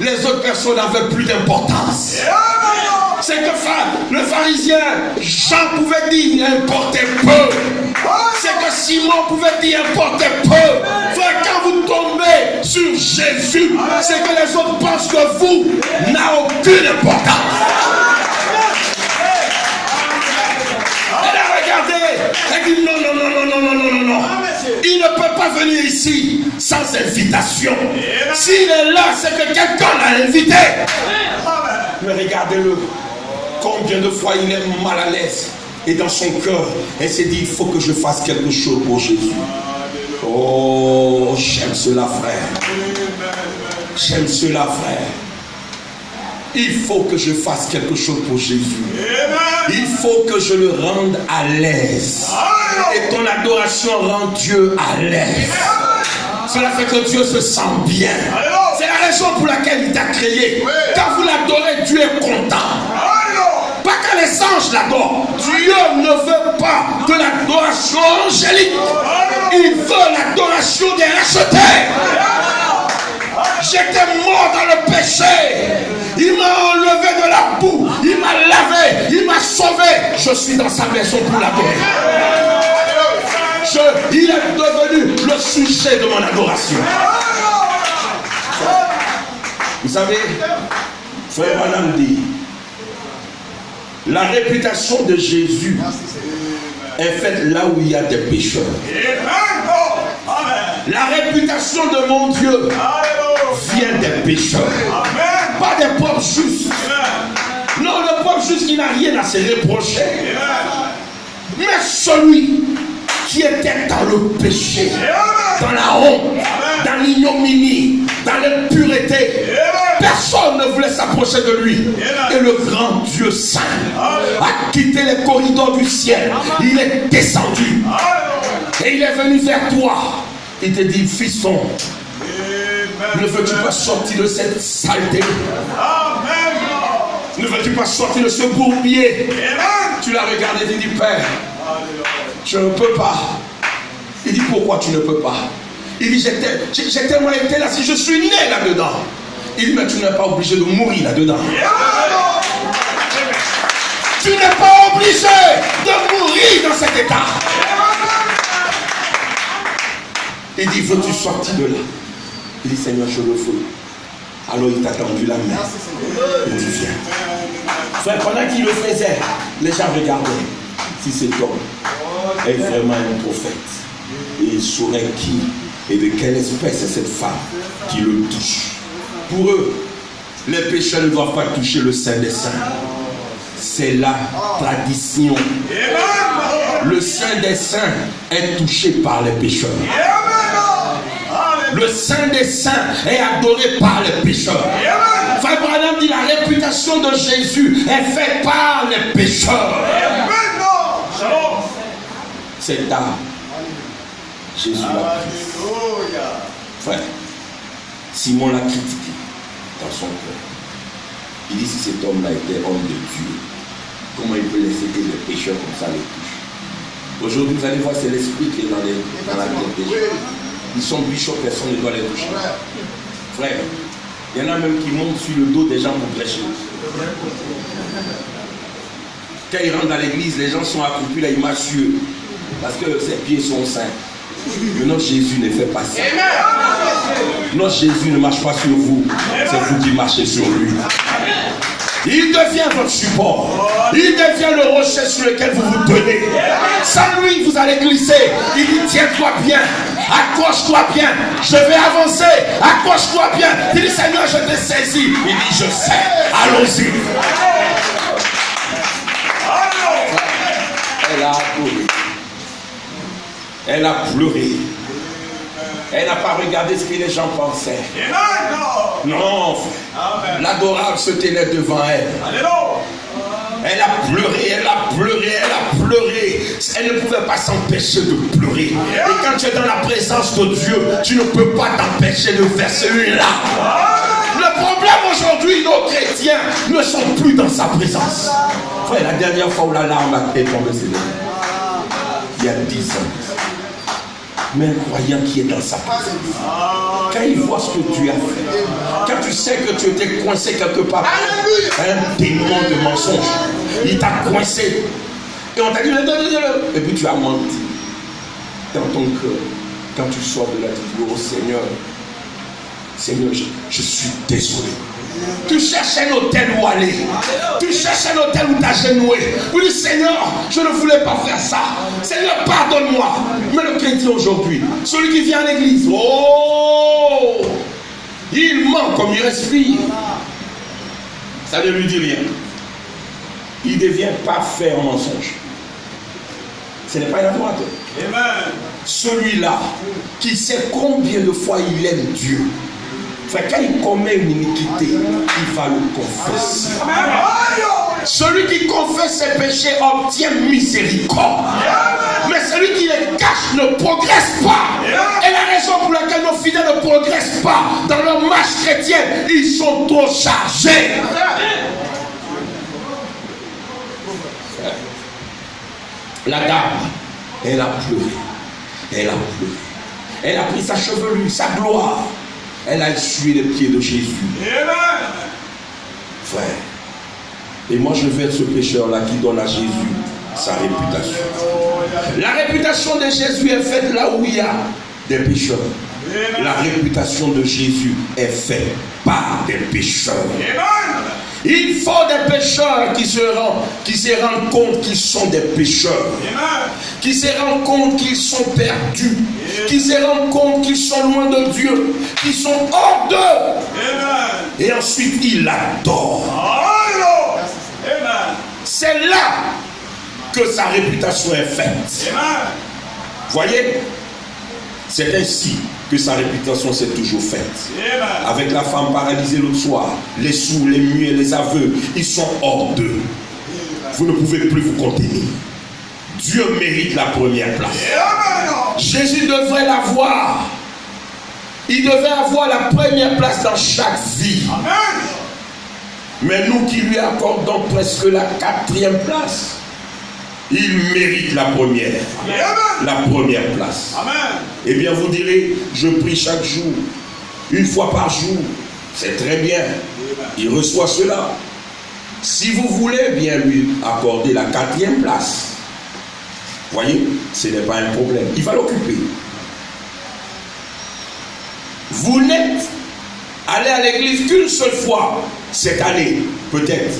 les autres personnes n'avaient plus d'importance. C'est que le pharisien Jean pouvait dire importait peu. C'est que Simon pouvait dire importait peu. Frère, quand vous tombez sur Jésus, c'est que les autres pensent que vous n'avez aucune importance. Elle a regardé, elle dit non. Il ne peut pas venir ici sans invitation. S'il est là, c'est que quelqu'un l'a invité. Mais regardez-le. Combien de fois il est mal à l'aise. Et dans son cœur, elle s'est dit, il faut que je fasse quelque chose pour Jésus. Oh, j'aime cela, frère. J'aime cela, frère. Il faut que je fasse quelque chose pour Jésus. Il faut que je le rende à l'aise. Et ton adoration rend Dieu à l'aise. Cela fait que Dieu se sent bien. C'est la raison pour laquelle il t'a créé. Quand vous l'adorez, Dieu est content. Pas que les anges l'adorent. Dieu ne veut pas de l'adoration angélique. Il veut l'adoration des rachetés. J'étais mort dans le péché. Il m'a enlevé de la boue. Il m'a lavé. Il m'a sauvé. Je suis dans sa maison pour l'adorer. Il est devenu le sujet de mon adoration. Vous savez, frère Branham dit, la réputation de Jésus est faite là où il y a des pécheurs. La réputation de mon Dieu vient des pécheurs. Pas des pauvres justes. Non, le pauvre juste qui n'a rien à se reprocher. Mais celui qui était dans le péché, dans la honte, dans l'ignominie, dans l'impureté, personne ne voulait s'approcher de lui. Et le grand Dieu saint a quitté les corridors du ciel. Il est descendu et il est venu vers toi. Il te dit, fiston, ne veux-tu pas sortir de cette saleté? Ne veux-tu pas sortir de ce bourbier? Tu l'as regardé et dit, Père, je ne peux pas. Il dit, pourquoi tu ne peux pas? Il dit, j'ai tellement été là, si je suis né là-dedans. Il dit, mais tu n'es pas obligé de mourir là-dedans. Tu n'es pas obligé de mourir dans cet état. Il dit, veux-tu sortir de là? Il dit, Seigneur, je le veux. Alors il t'a tendu la main. Il dit, viens. Frère, pendant qu'il le faisait, les gens regardaient si cet homme est vraiment un prophète. Et ils sauraient qui et de quelle espèce est cette femme qui le touche. Pour eux, les pécheurs ne doivent pas toucher le Saint des Saints. C'est la tradition. Le Saint des Saints est touché par les pécheurs. Le Saint des Saints est adoré par les pécheurs. Frère Branham dit, la réputation de Jésus est faite par les pécheurs. C'est tard. Jésus l'a pris. Frère, Simon l'a critiqué dans son cœur. Il dit, si cet homme-là était homme de Dieu, comment il peut laisser que les pécheurs comme ça les touchent? Aujourd'hui, vous allez voir, c'est l'esprit qui est dans la tête des gens. Ils sont bichots, personne ne doit les toucher. Frère, il y en a même qui montent sur le dos des gens pour prêcher. Quand ils rentrent dans l'église, les gens sont accroupis, là, ils marchent sur eux. Parce que ses pieds sont saints. Mais notre Jésus ne fait pas ça. Notre Jésus ne marche pas sur vous. C'est vous qui marchez sur lui. Il devient votre support. Il devient le rocher sur lequel vous vous tenez. Sans lui, vous allez glisser. Il dit, tiens-toi bien. Accroche-toi bien. Je vais avancer. Accroche-toi bien. Il dit, Seigneur, je te saisis. Il dit, je sais. Allons-y. Elle a adoré. Elle a pleuré. Elle n'a pas regardé ce que les gens pensaient. Non, l'adorable se tenait devant elle. Elle a pleuré, elle a pleuré, elle a pleuré. Elle ne pouvait pas s'empêcher de pleurer. Et quand tu es dans la présence de Dieu, tu ne peux pas t'empêcher de verser une larme. Le problème aujourd'hui, nos chrétiens ne sont plus dans sa présence. Frère, la dernière fois où la larme est tombée, c'est il y a 10 ans. Mais un croyant qui est dans sa présence, quand il voit ce que tu as fait, quand tu sais que tu étais coincé quelque part, un démon de mensonge, il t'a coincé, et on t'a dit, et puis tu as menti dans ton cœur. Quand tu sors de là, tu dis, oh Seigneur, Seigneur, je suis désolé. Tu cherches un hôtel où aller. Tu cherches un hôtel où t'agenouiller. Tu dis, Seigneur, je ne voulais pas faire ça. Seigneur, pardonne-moi. Mais le chrétien aujourd'hui, celui qui vient à l'église, oh, il ment comme il respire. Ça ne lui dit rien. Il devient parfait en mensonge. Ce n'est pas un adorateur. Celui-là qui sait combien de fois il aime Dieu. Quand il commet une iniquité, il va le confesser. Celui qui confesse ses péchés obtient miséricorde. Mais celui qui les cache ne progresse pas. Et la raison pour laquelle nos fidèles ne progressent pas dans leur marche chrétienne, ils sont trop chargés. La dame, elle a pleuré. Elle a pleuré. Elle a pris sa chevelure, sa gloire. Elle a essuyé les pieds de Jésus. Frère. Et moi je veux être ce pécheur-là qui donne à Jésus sa réputation. La réputation de Jésus est faite là où il y a des pécheurs. La réputation de Jésus est faite par des pécheurs. Il faut des pécheurs qui se rendent compte qu'ils sont des pécheurs. Qui se rendent compte qu'ils sont perdus. Qui se rendent compte qu'ils sont loin de Dieu. Qui sont hors d'eux. Et ensuite ils l'adorent. C'est là que sa réputation est faite. Voyez, c'est ainsi que sa réputation s'est toujours faite. Avec la femme paralysée l'autre soir, les sourds, les muets, les aveugles, ils sont hors d'eux. Vous ne pouvez plus vous contenir. Dieu mérite la première place. Jésus devrait l'avoir. Il devait avoir la première place dans chaque vie. Mais nous qui lui accordons presque la 4e place, il mérite la première. Amen. La première place. Amen. Eh bien, vous direz, je prie chaque jour, une fois par jour. C'est très bien. Il reçoit cela. Si vous voulez bien lui accorder la 4e place, voyez, ce n'est pas un problème. Il va l'occuper. Vous n'êtes allé à l'église qu'une seule fois cette année, peut-être.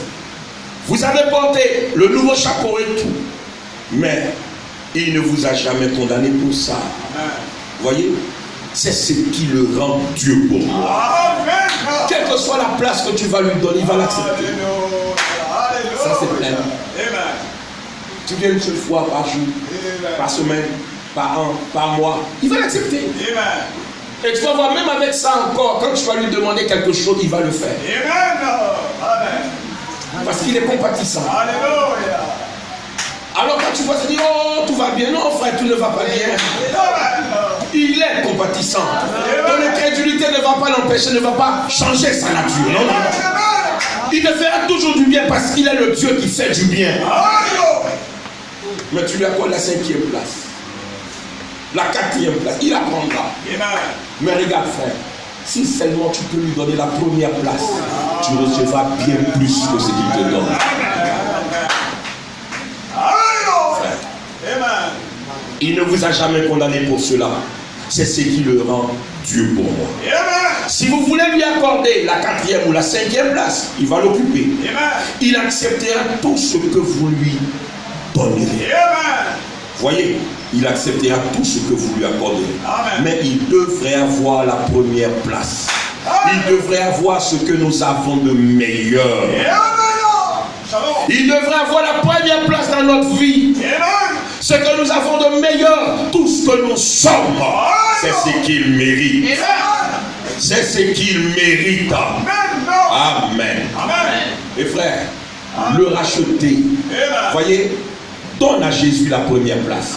Vous avez porté le nouveau chapeau et tout. Mais il ne vous a jamais condamné pour ça. Voyez, c'est ce qui le rend Dieu pour moi. Quelle que soit la place que tu vas lui donner, il va l'accepter. Ça c'est plein. Tu viens une seule fois par jour, par semaine, par an, par mois, il va l'accepter. Et tu vas voir, même avec ça encore, quand tu vas lui demander quelque chose, il va le faire. Parce qu'il est compatissant. Alléluia. Alors quand tu vas te dire, oh, tout va bien, non frère, tout ne va pas bien. Il est compatissant. Ton incrédulité ne va pas l'empêcher, ne va pas changer sa nature. Non, non, non. Il te fera toujours du bien parce qu'il est le Dieu qui fait du bien. Mais tu lui accordes la 5e place. La 4e place, il apprendra. Mais regarde frère, si seulement tu peux lui donner la première place, tu recevras bien plus que ce qu'il te donne. Il ne vous a jamais condamné pour cela. C'est ce qui le rend Dieu pour moi. Si vous voulez lui accorder la 4e ou la 5e place, il va l'occuper. Il acceptera tout ce que vous lui donnerez. Voyez, il acceptera tout ce que vous lui accorderez. Mais il devrait avoir la première place. Il devrait avoir ce que nous avons de meilleur. Il devrait avoir la première place dans notre vie. Ce que nous avons de meilleur, tout ce que nous sommes, c'est ce qu'il mérite. C'est ce qu'il mérite. Amen. Et frère, le racheter, voyez, donne à Jésus la première place.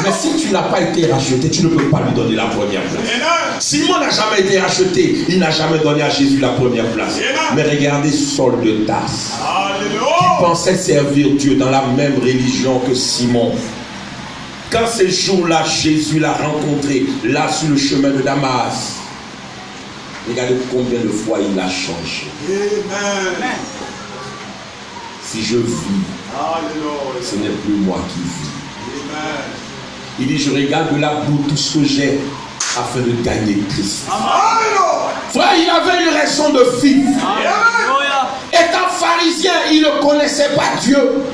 Mais si tu n'as pas été racheté, tu ne peux pas lui donner la première place. Simon n'a jamais été racheté, il n'a jamais donné à Jésus la première place. Mais regardez Saul de Tarse, qui pensait servir Dieu dans la même religion que Simon. Quand ce jour-là, Jésus l'a rencontré, là sur le chemin de Damas, regardez combien de fois il a changé. Amen. Si je vis, ce n'est plus moi qui vis. Amen. Il dit, je regarde de la boue tout ce que j'ai afin de gagner Christ. Frère, il avait une raison de vivre. Étant pharisien, il ne connaissait pas Dieu.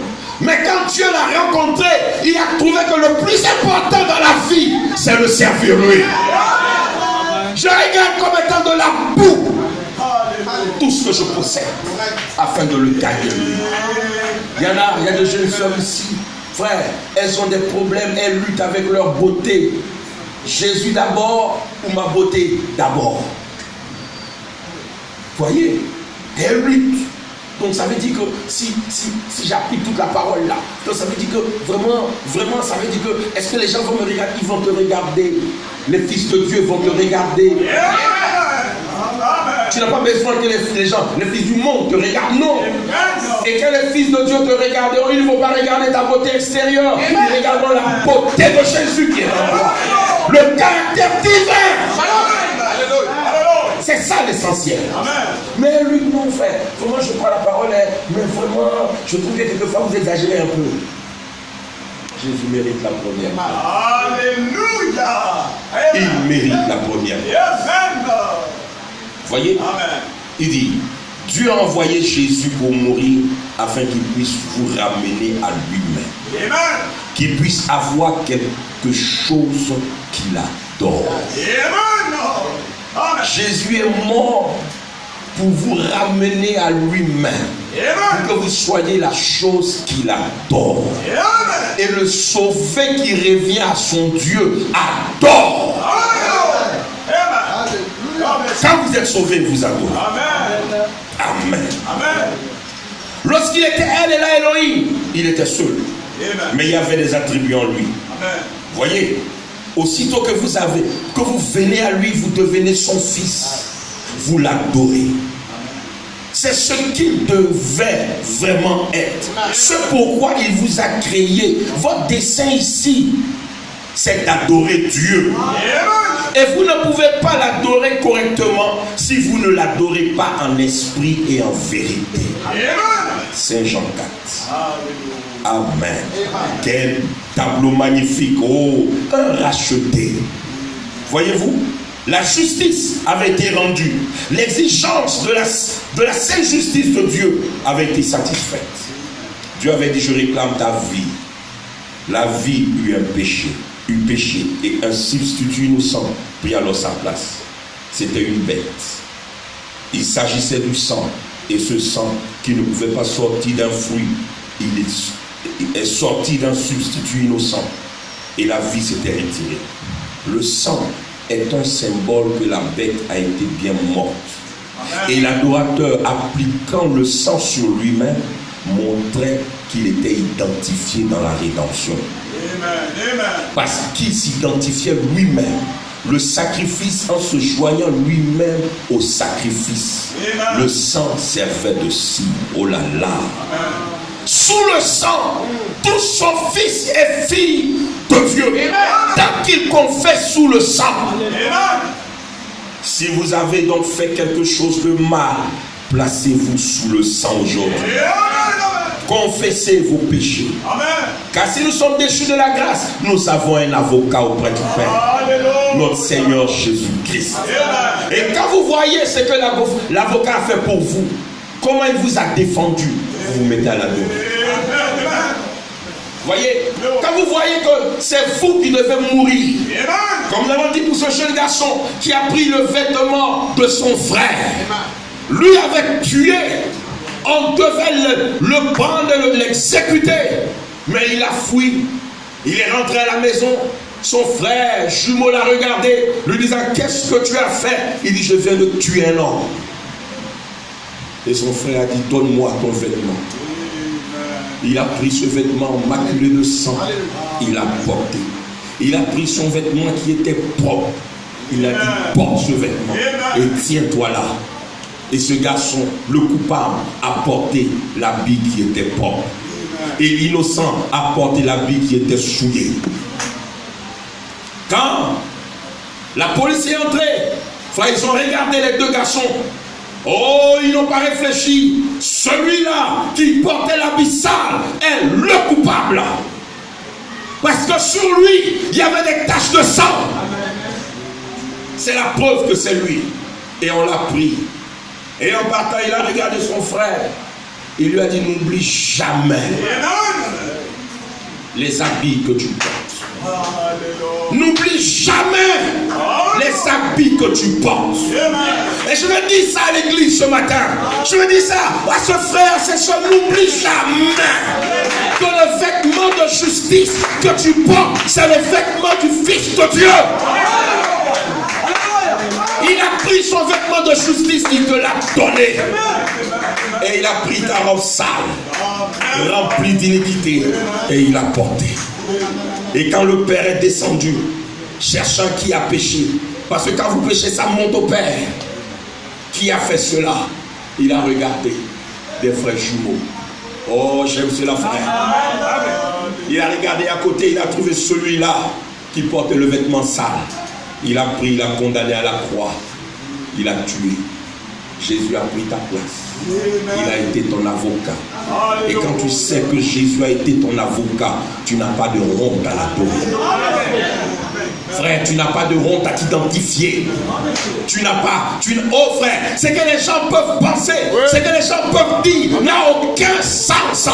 Mais quand Dieu l'a rencontré, il a trouvé que le plus important dans la vie, c'est de servir lui. Je regarde comme étant de la boue tout ce que je possède afin de le gagner. Il y a des jeunes femmes ici, frère, elles ont des problèmes, elles luttent avec leur beauté. Jésus d'abord ou ma beauté d'abord? Voyez, elles luttent. Donc ça veut dire que si j'applique toute la parole là, donc ça veut dire que vraiment ça veut dire que est-ce que les gens vont me regarder? Ils vont te regarder. Les fils de Dieu vont te regarder. Tu n'as pas besoin que les gens, les fils du monde te regardent, non. Et que les fils de Dieu te regardent, ils ne vont pas regarder ta beauté extérieure, ils regarderont la beauté de Jésus qui est en toi. Le caractère divin. C'est ça l'essentiel. Mais lui, non, frère. Vraiment, je prends la parole, mais vraiment, je trouve que quelquefois vous exagérez un peu. Jésus mérite la première. Alléluia. Il mérite la première. Voyez, il dit, Dieu a envoyé Jésus pour mourir afin qu'il puisse vous ramener à lui-même. Qu'il puisse avoir quelque chose qu'il adore. Jésus est mort pour vous ramener à lui-même, pour que vous soyez la chose qu'il adore. Et le sauvé qui revient à son Dieu adore. Quand vous êtes sauvé, vous adorez. Amen. Amen. Lorsqu'il était El Elohim, il était seul. Mais il y avait des attributs en lui. Voyez, aussitôt que vous venez à lui, vous devenez son fils. Vous l'adorez. c'est ce qu'il devait vraiment être. Ce pourquoi il vous a créé. Votre dessein ici, c'est d'adorer Dieu. Et vous ne pouvez pas l'adorer correctement si vous ne l'adorez pas en esprit et en vérité. Saint Jean 4. Amen. Quel tableau magnifique. Oh, un racheté. Voyez-vous, la justice avait été rendue. L'exigence de la sainte justice de Dieu avait été satisfaite. Dieu avait dit, je réclame ta vie. La vie eut un péché. Et un substitut innocent prit alors sa place. C'était une bête. Il s'agissait du sang. Et ce sang qui ne pouvait pas sortir d'un fruit, il est sorti d'un substitut innocent. Et la vie s'était retirée. Le sang est un symbole que la bête a été bien morte. Et l'adorateur, appliquant le sang sur lui-même, montrait qu'il était identifié dans la rédemption. Parce qu'il s'identifiait lui-même. Le sacrifice en se joignant lui-même au sacrifice. Le sang servait de cible. Oh là là. Sous le sang, tous sont fils et filles de Dieu. Tant qu'ils confessent sous le sang. Si vous avez donc fait quelque chose de mal, placez-vous sous le sang aujourd'hui. Confessez vos péchés. Amen. Car si nous sommes déchus de la grâce, nous avons un avocat auprès du Père. Notre Seigneur Jésus-Christ. Et quand vous voyez ce que l'avocat a fait pour vous, comment il vous a défendu, vous vous mettez à l'adorer. Voyez, quand vous voyez que c'est vous qui devez mourir, comme nous avons dit pour ce jeune garçon qui a pris le vêtement de son frère, lui avait tué. On devait le prendre et l'exécuter. Mais il a fui. Il est rentré à la maison. Son frère jumeau l'a regardé, lui disant, qu'est-ce que tu as fait? Il dit, je viens de tuer un homme. Et son frère a dit, donne-moi ton vêtement. Il a pris ce vêtement maculé de sang. Il l'a porté. Il a pris son vêtement qui était propre. Il a dit, porte ce vêtement et tiens-toi là. Et ce garçon, le coupable, a porté l'habit qui était propre. Et l'innocent a porté l'habit qui était souillé. Quand la police est entrée, ils ont regardé les deux garçons. Oh, ils n'ont pas réfléchi. Celui-là qui portait l'habit sale est le coupable. Parce que sur lui, il y avait des taches de sang. C'est la preuve que c'est lui. Et on l'a pris. Et en partant, il a regardé son frère. Il lui a dit, n'oublie jamais les habits que tu portes. N'oublie jamais les habits que tu portes. Et je veux dire ça à l'église ce matin. Je veux dire ça à ce frère, à ces soeurs. N'oublie jamais que le vêtement de justice que tu portes, c'est le vêtement du Fils de Dieu. Il a pris son vêtement de justice, il te l'a donné. Et il a pris ta robe sale, remplie d'iniquité, et il l'a porté. Et quand le Père est descendu, cherchant qui a péché, parce que quand vous péchez, ça monte au Père. Qui a fait cela? Il a regardé des frères jumeaux. Oh, j'aime cela, frère. Il a regardé à côté, il a trouvé celui-là qui portait le vêtement sale. Il a pris, il a condamné à la croix. Il a tué. Jésus a pris ta place. Il a été ton avocat. Et quand tu sais que Jésus a été ton avocat, tu n'as pas de honte à l'adorer. Frère, tu n'as pas de honte à t'identifier. Tu n'as pas. Oh frère, c'est que les gens peuvent penser, c'est que les gens peuvent dire, n'a aucun sens.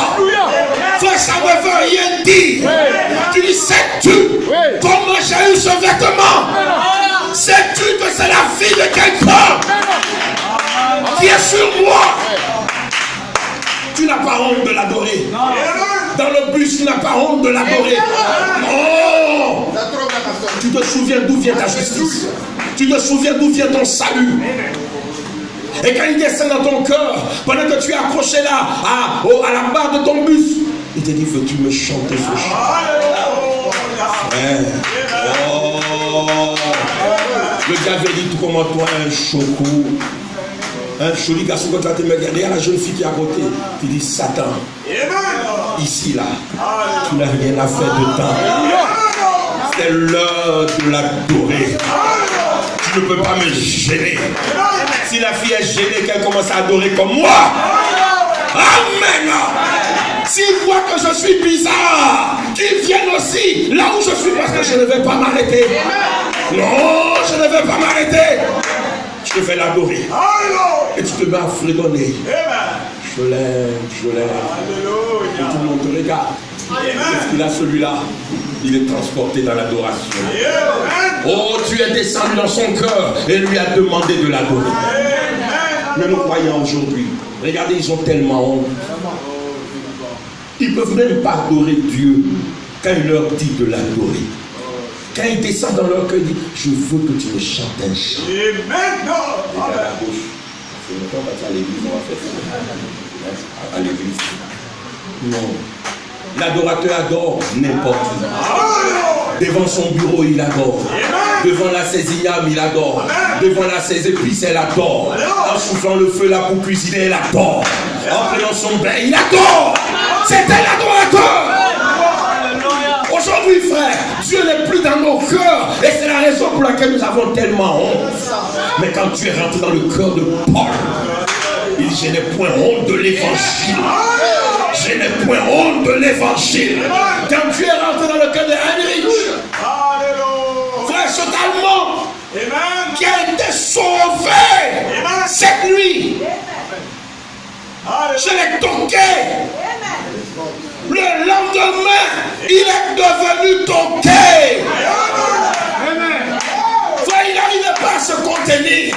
Frère, ça ne veut rien dire. Tu dis, sais-tu comment j'ai eu ce vêtement? Sais-tu que c'est la vie de quelqu'un qui est sur moi? Tu n'as pas honte de l'adorer. Dans le bus, tu n'as pas honte de l'adorer. Non. Tu te souviens d'où vient ta justice. Tu te souviens d'où vient ton salut. Et quand il descend dans ton cœur, pendant que tu es accroché là, à la barre de ton bus, il te dit, veux-tu me chanter ce chant? Oh. Le gars avait dit, tout comme toi, un choco. Un joli garçon, quand tu vas te mettre derrière la jeune fille qui est à côté, tu dis Satan, ici là, tu n'as rien à faire de temps. C'est l'heure de l'adorer. Tu ne peux pas me gêner. Si la fille est gênée, qu'elle commence à adorer comme moi. Amen. S'ils voient que je suis bizarre, qu'ils viennent aussi là où je suis, parce que je ne vais pas m'arrêter. Non, je ne vais pas m'arrêter. Je vais l'adorer. Et tu te mets à fredonner. Je l'aime, je l'aime. Et tout le monde te regarde. Qu'est-ce qu'il a celui-là? Il est transporté dans l'adoration. Oh, tu es descendu dans son cœur et lui a demandé de l'adorer. Mais nos croyants aujourd'hui, regardez, ils ont tellement honte. Ils ne peuvent même pas adorer Dieu quand il leur dit de l'adorer. Quand ils descendent dans leur cœur, ils disent, je veux que tu me chantes un chant. Et maintenant, à la gauche. C'est le temps à l'église, on va faire ça. À l'église. Non. L'adorateur adore n'importe où. Devant son bureau, il adore. Devant la saisigname, il adore. Devant la saisie épices, elle adore. En soufflant le feu là pour cuisiner, elle adore. En prenant son bain, il adore. C'était l'adorateur. Aujourd'hui, frère, Dieu n'est plus dans nos cœurs. Et c'est la raison pour laquelle nous avons tellement honte. Mais quand tu es rentré dans le cœur de Paul, il dit, je n'ai point honte de l'évangile. Je n'ai point honte de l'évangile. Quand tu es rentré dans le cœur de Heinrich, frère, cet Allemand qui a été sauvé cette nuit, je l'ai toqué. Le lendemain, il est devenu toqué. Frère, il n'arrivait pas à se contenir.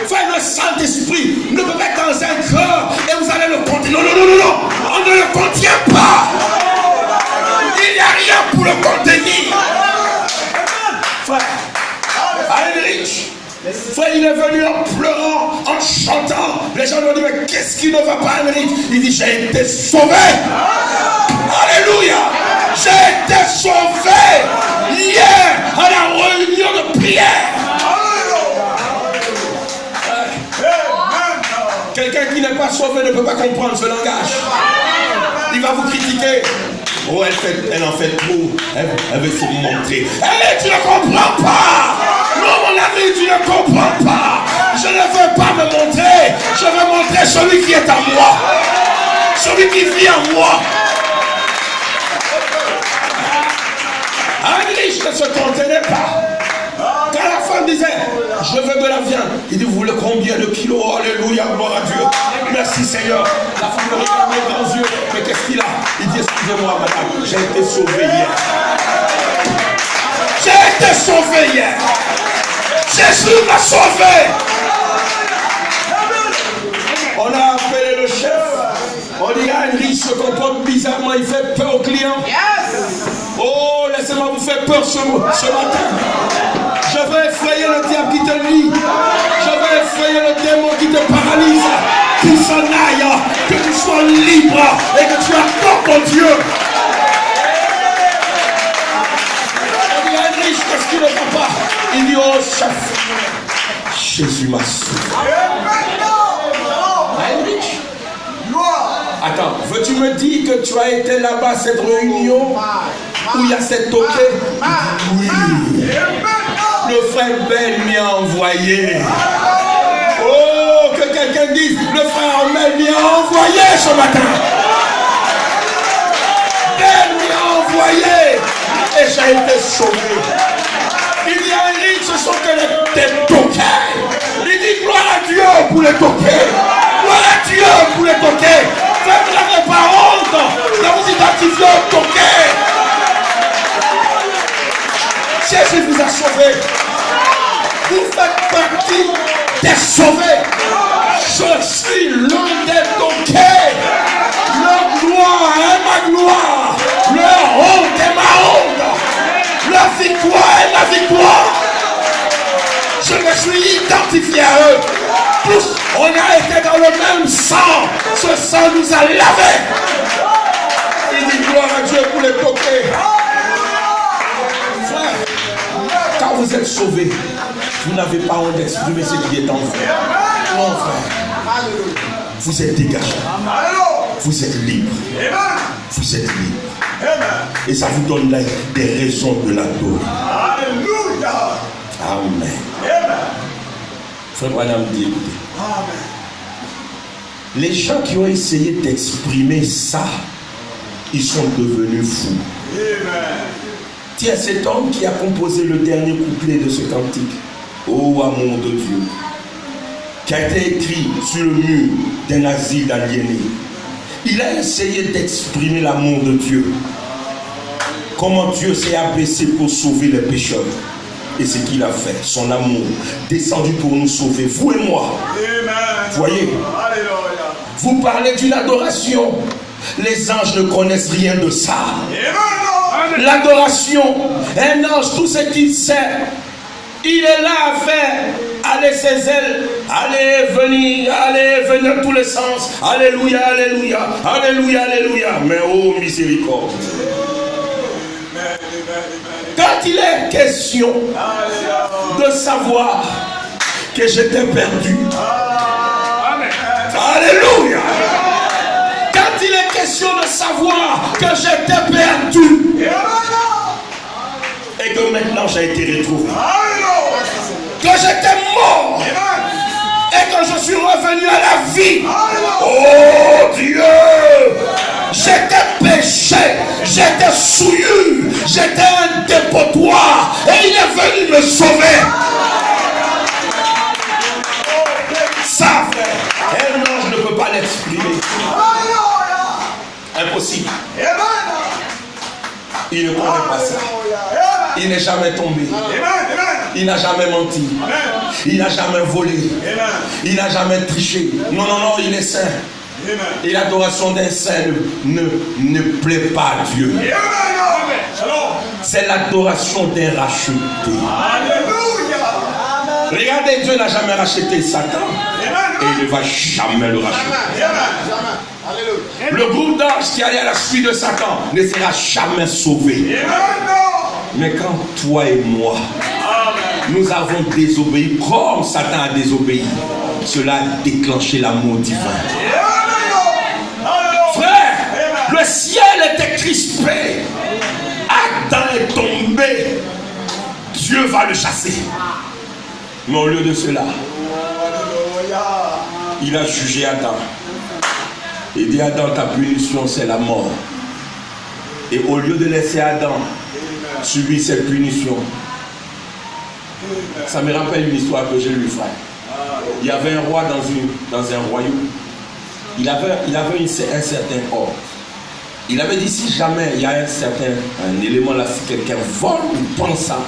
Frère, le Saint-Esprit ne peut pas être dans un cœur et vous allez le contenir. Non, non, non, non, non. On ne le contient pas. Il n'y a rien pour le contenir. Frère, Heinrich, frère, il est venu en pleurant, en chantant. Les gens lui ont dit, mais qu'est-ce qui ne va pas, Heinrich? Il dit, j'ai été sauvé. Alléluia. J'ai été sauvé hier à la réunion de prière. Quelqu'un qui n'est pas sauvé ne peut pas comprendre ce langage. Il va vous critiquer. Oh, elle en fait trop. Elle veut se montrer. Allez, tu ne comprends pas. Non, mon ami, tu ne comprends pas. Je ne veux pas me montrer. Je veux montrer celui qui est en moi. Celui qui vit en moi. Heinrich ne se contenait pas. Quand la femme disait, je veux de la viande, il dit, vous voulez combien de kilos? Alléluia, gloire à Dieu. Merci Seigneur. La femme le regarde les grands yeux. Mais qu'est-ce qu'il a? Il dit, excusez-moi madame, j'ai été sauvé hier. J'ai été sauvé hier. Jésus m'a sauvé. On a appelé le chef. On dit, Heinrich se comporte bizarrement, il fait peur aux clients. Oh, laissez-moi vous faire peur ce matin. Je vais effrayer le diable qui te lie. Je vais effrayer le démon qui te paralyse. Qu'il s'en aille, que tu sois libre et que tu accores ton Dieu. On dit, Heinrich, qu'est-ce qu'il ne va pas? Il dit, oh chef, Jésus m'a sauvé. Heinrich, attends, veux-tu me dire que tu as été là-bas à cette réunion où il y a cette toquée? Oui. Le frère Ben m'y a envoyé. Oh, que quelqu'un dise, le frère Ben m'y a envoyé ce matin. Ben m'y a envoyé. Et j'ai été sauvé. Il dit, Heinrich, ce sont que des toqués. Il dit, gloire à Dieu pour les toqués. Gloire à Dieu pour les toqués. Vous n'avez pas honte de vous identifier aux toqués. Jésus vous a sauvé. Vous faites partie des sauvés. Je suis l'un des toqués. Leur gloire est ma gloire. Leur honte est ma honte. Leur victoire est ma victoire. Je me suis identifié à eux. Tous, on a été dans le même sang. Ce sang nous a lavés. Il dit gloire à Dieu pour les toqués. Frère, quand vous êtes sauvés, vous n'avez pas honte d'exprimer ce qui est en vous. Non, frère. Vous êtes dégagé. Vous êtes libre. Vous êtes libre. Et ça vous donne des raisons de l'adorer. Alléluia. Amen. Frère Branham dit, écoutez. Les gens qui ont essayé d'exprimer ça, ils sont devenus fous. Tiens, cet homme qui a composé le dernier couplet de ce cantique, ô amour de Dieu, qui a été écrit sur le mur d'un asile d'aliénés, il a essayé d'exprimer l'amour de Dieu. Comment Dieu s'est abaissé pour sauver les pécheurs. Et ce qu'il a fait, son amour, descendu pour nous sauver, vous et moi. Voyez, vous parlez d'une adoration. Les anges ne connaissent rien de ça. L'adoration, un ange, tout ce qu'il sait, il est là à faire aller ses ailes, aller venir dans tous les sens. Alléluia, alléluia, alléluia, alléluia. Mais oh miséricorde. Quand il est question de savoir que j'étais perdu, alléluia. Quand il est question de savoir que j'étais perdu et que maintenant j'ai été retrouvé, que j'étais mort et que je suis revenu à la vie. Oh Dieu, j'étais péché, j'étais souillure, j'étais un dépotoir et il est venu me sauver. Ça, frère, un ange ne peut pas l'exprimer. Impossible. Il ne connaît pas ça. Il n'est jamais tombé. Il n'a jamais menti. Il n'a jamais volé. Il n'a jamais triché. Non, non, non, il est saint. Et l'adoration d'un saint ne plaît pas à Dieu. C'est l'adoration d'un racheté. Regardez, Dieu n'a jamais racheté Satan. Et il ne va jamais le racheter. Le groupe d'anges qui allait à la suite de Satan ne sera jamais sauvé. Mais quand toi et moi, nous avons désobéi comme Satan a désobéi, cela a déclenché l'amour divin. Frère, le ciel était crispé. Adam est tombé. Dieu va le chasser. Mais au lieu de cela, il a jugé Adam. Il dit, Adam, ta punition, c'est la mort. Et au lieu de laisser Adam subir cette punition, ça me rappelle une histoire que j'ai lue, frère. Il y avait un roi dans un royaume. Il avait un certain or. Il avait dit, si jamais il y a un élément là, si quelqu'un vole ou prend ça,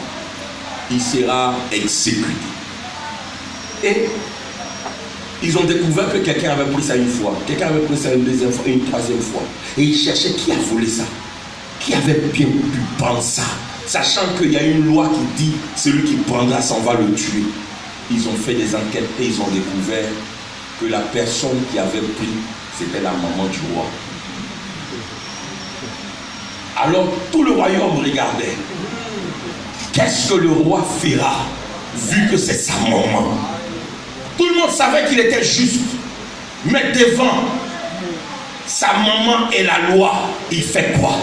il sera exécuté. Et ils ont découvert que quelqu'un avait pris ça une fois, quelqu'un avait pris ça une deuxième fois, une troisième fois. Et ils cherchaient qui a volé ça, qui avait bien pu prendre ça, sachant qu'il y a une loi qui dit celui qui prendra ça, on va le tuer. Ils ont fait des enquêtes et ils ont découvert que la personne qui avait pris, c'était la maman du roi. Alors tout le royaume regardait. Qu'est-ce que le roi fera, vu que c'est sa maman? Tout le monde savait qu'il était juste. Mais devant sa maman et la loi, il fait quoi?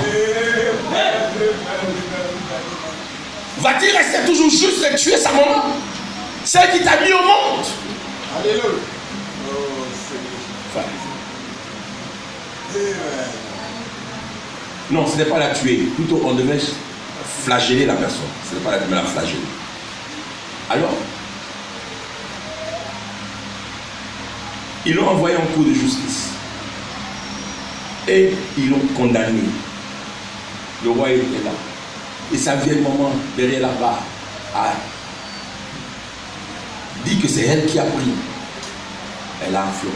Va-t-il rester toujours juste et tuer sa maman? Celle qui t'a mis au monde. Alléluia. Non, ce n'est pas la tuer. Plutôt, on devait flageller la personne. Ce n'est pas la flageller. Alors, ils l'ont envoyé en cour de justice. Et ils l'ont condamné. Le roi était là. Et sa vieille maman, derrière la barre, a dit que c'est elle qui a pris. Elle a inflammé.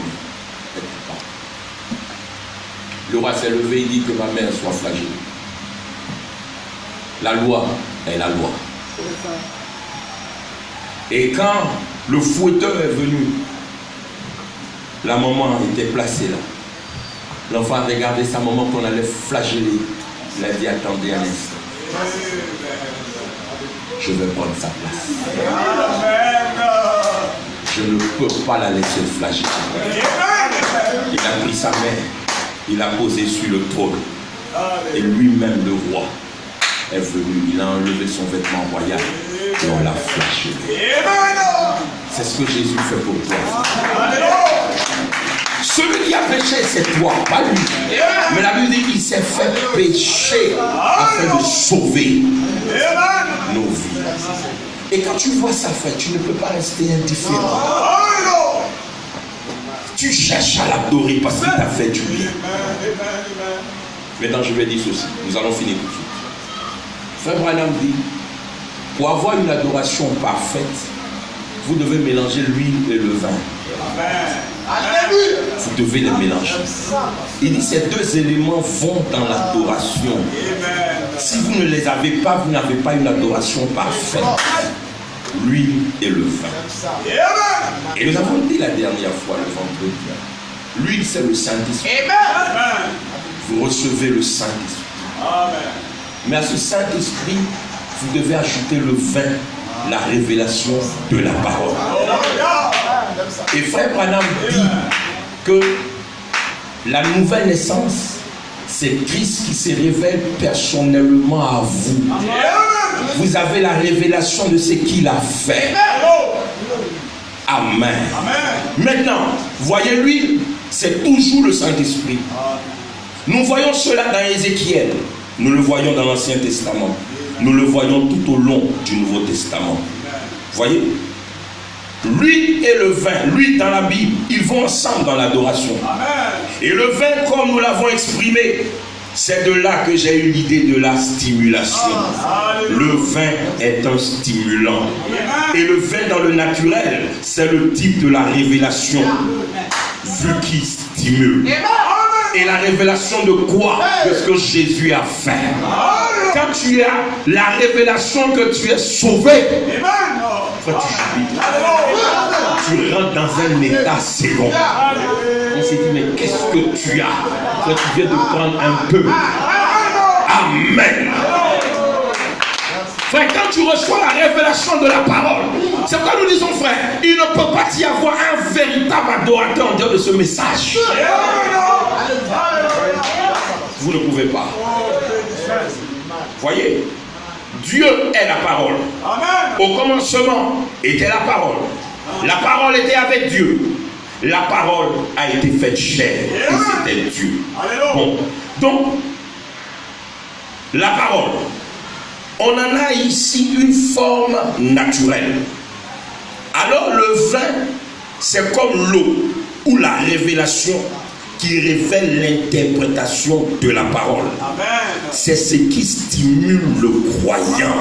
Le roi s'est levé et dit que ma mère soit flagellée. La loi est la loi. Et quand le fouetteur est venu, la maman était placée là. L'enfant a regardé sa maman qu'on allait flageller. Il a dit, attendez un instant. Je vais prendre sa place. Je ne peux pas la laisser flageller. Il a pris sa main, il a posé sur le trône. Et lui-même, le roi, est venu. Il a enlevé son vêtement royal et on l'a flagellé. C'est ce que Jésus fait pour toi. Celui qui a péché, c'est toi, pas lui. Mais la Bible dit qu'il s'est fait pécher afin de sauver nos vies. Et quand tu vois ça, frère, tu ne peux pas rester indifférent. Tu cherches à l'adorer parce qu'il t'a fait du bien. Maintenant, je vais dire ceci. Nous allons finir tout de suite. Frère Branham dit, pour avoir une adoration parfaite, vous devez mélanger l'huile et le vin. Vous devez les mélanger. Il dit, ces deux éléments vont dans l'adoration. Si vous ne les avez pas, vous n'avez pas une adoration parfaite. L'huile et le vin. Et nous avons dit la dernière fois, le vendredi, l'huile c'est le Saint-Esprit. Vous recevez le Saint-Esprit. Mais à ce Saint-Esprit, vous devez ajouter le vin, la révélation de la parole. Et frère Branham dit que la nouvelle naissance, c'est Christ qui se révèle personnellement à vous. Vous avez la révélation de ce qu'il a fait. Amen. Maintenant, voyez l'huile, c'est toujours le Saint-Esprit. Nous voyons cela dans Ézéchiel. Nous le voyons dans l'Ancien Testament. Nous le voyons tout au long du Nouveau Testament. Voyez, l'huile et le vin, l'huile dans la Bible, ils vont ensemble dans l'adoration. Et le vin, comme nous l'avons exprimé, c'est de là que j'ai eu l'idée de la stimulation. Le vin est un stimulant. Et le vin dans le naturel, c'est le type de la révélation, vu qu'il stimule. Et la révélation de quoi? De ce que Jésus a fait. Quand tu as la révélation que tu es sauvé, frère, tu jubiles. Tu rentres dans un état second. On s'est dit, mais qu'est-ce que tu as? Frère, tu viens de prendre un peu. Amen. Frère, quand tu reçois la révélation de la parole, c'est pourquoi nous disons, frère, il ne peut pas y avoir un véritable adorateur en dehors de ce message. Vous ne pouvez pas. Voyez, Dieu est la parole. Au commencement était la parole. La parole était avec Dieu. La parole a été faite chair. Et c'était Dieu. Bon. Donc, la parole, on en a ici une forme naturelle. Alors le vin, c'est comme l'eau ou la révélation qui révèle l'interprétation de la parole. C'est ce qui stimule le croyant.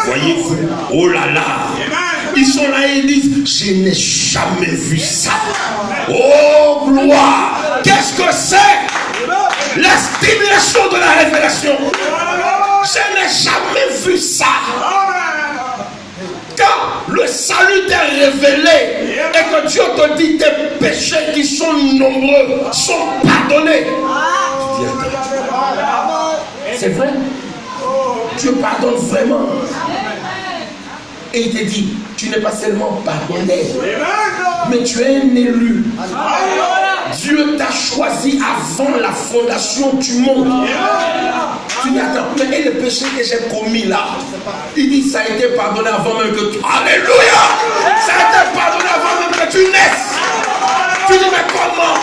Voyez-vous? Oh là là! Ils sont là et ils disent, je n'ai jamais vu ça. Oh gloire! Qu'est-ce que c'est? La stimulation de la révélation. Je n'ai jamais vu ça. Quand le salut t'est révélé et que Dieu te dit tes péchés qui sont nombreux sont pardonnés. C'est vrai? Dieu pardonne vraiment. Et il te dit, tu n'es pas seulement pardonné, mais tu es un élu. Dieu t'a choisi avant la fondation du monde. Tu dis, attends, mais et le péché que j'ai commis là? Il dit, ça a été pardonné avant même que tu... Alléluia! Ça a été pardonné avant même que tu naisses. Tu dis, mais comment?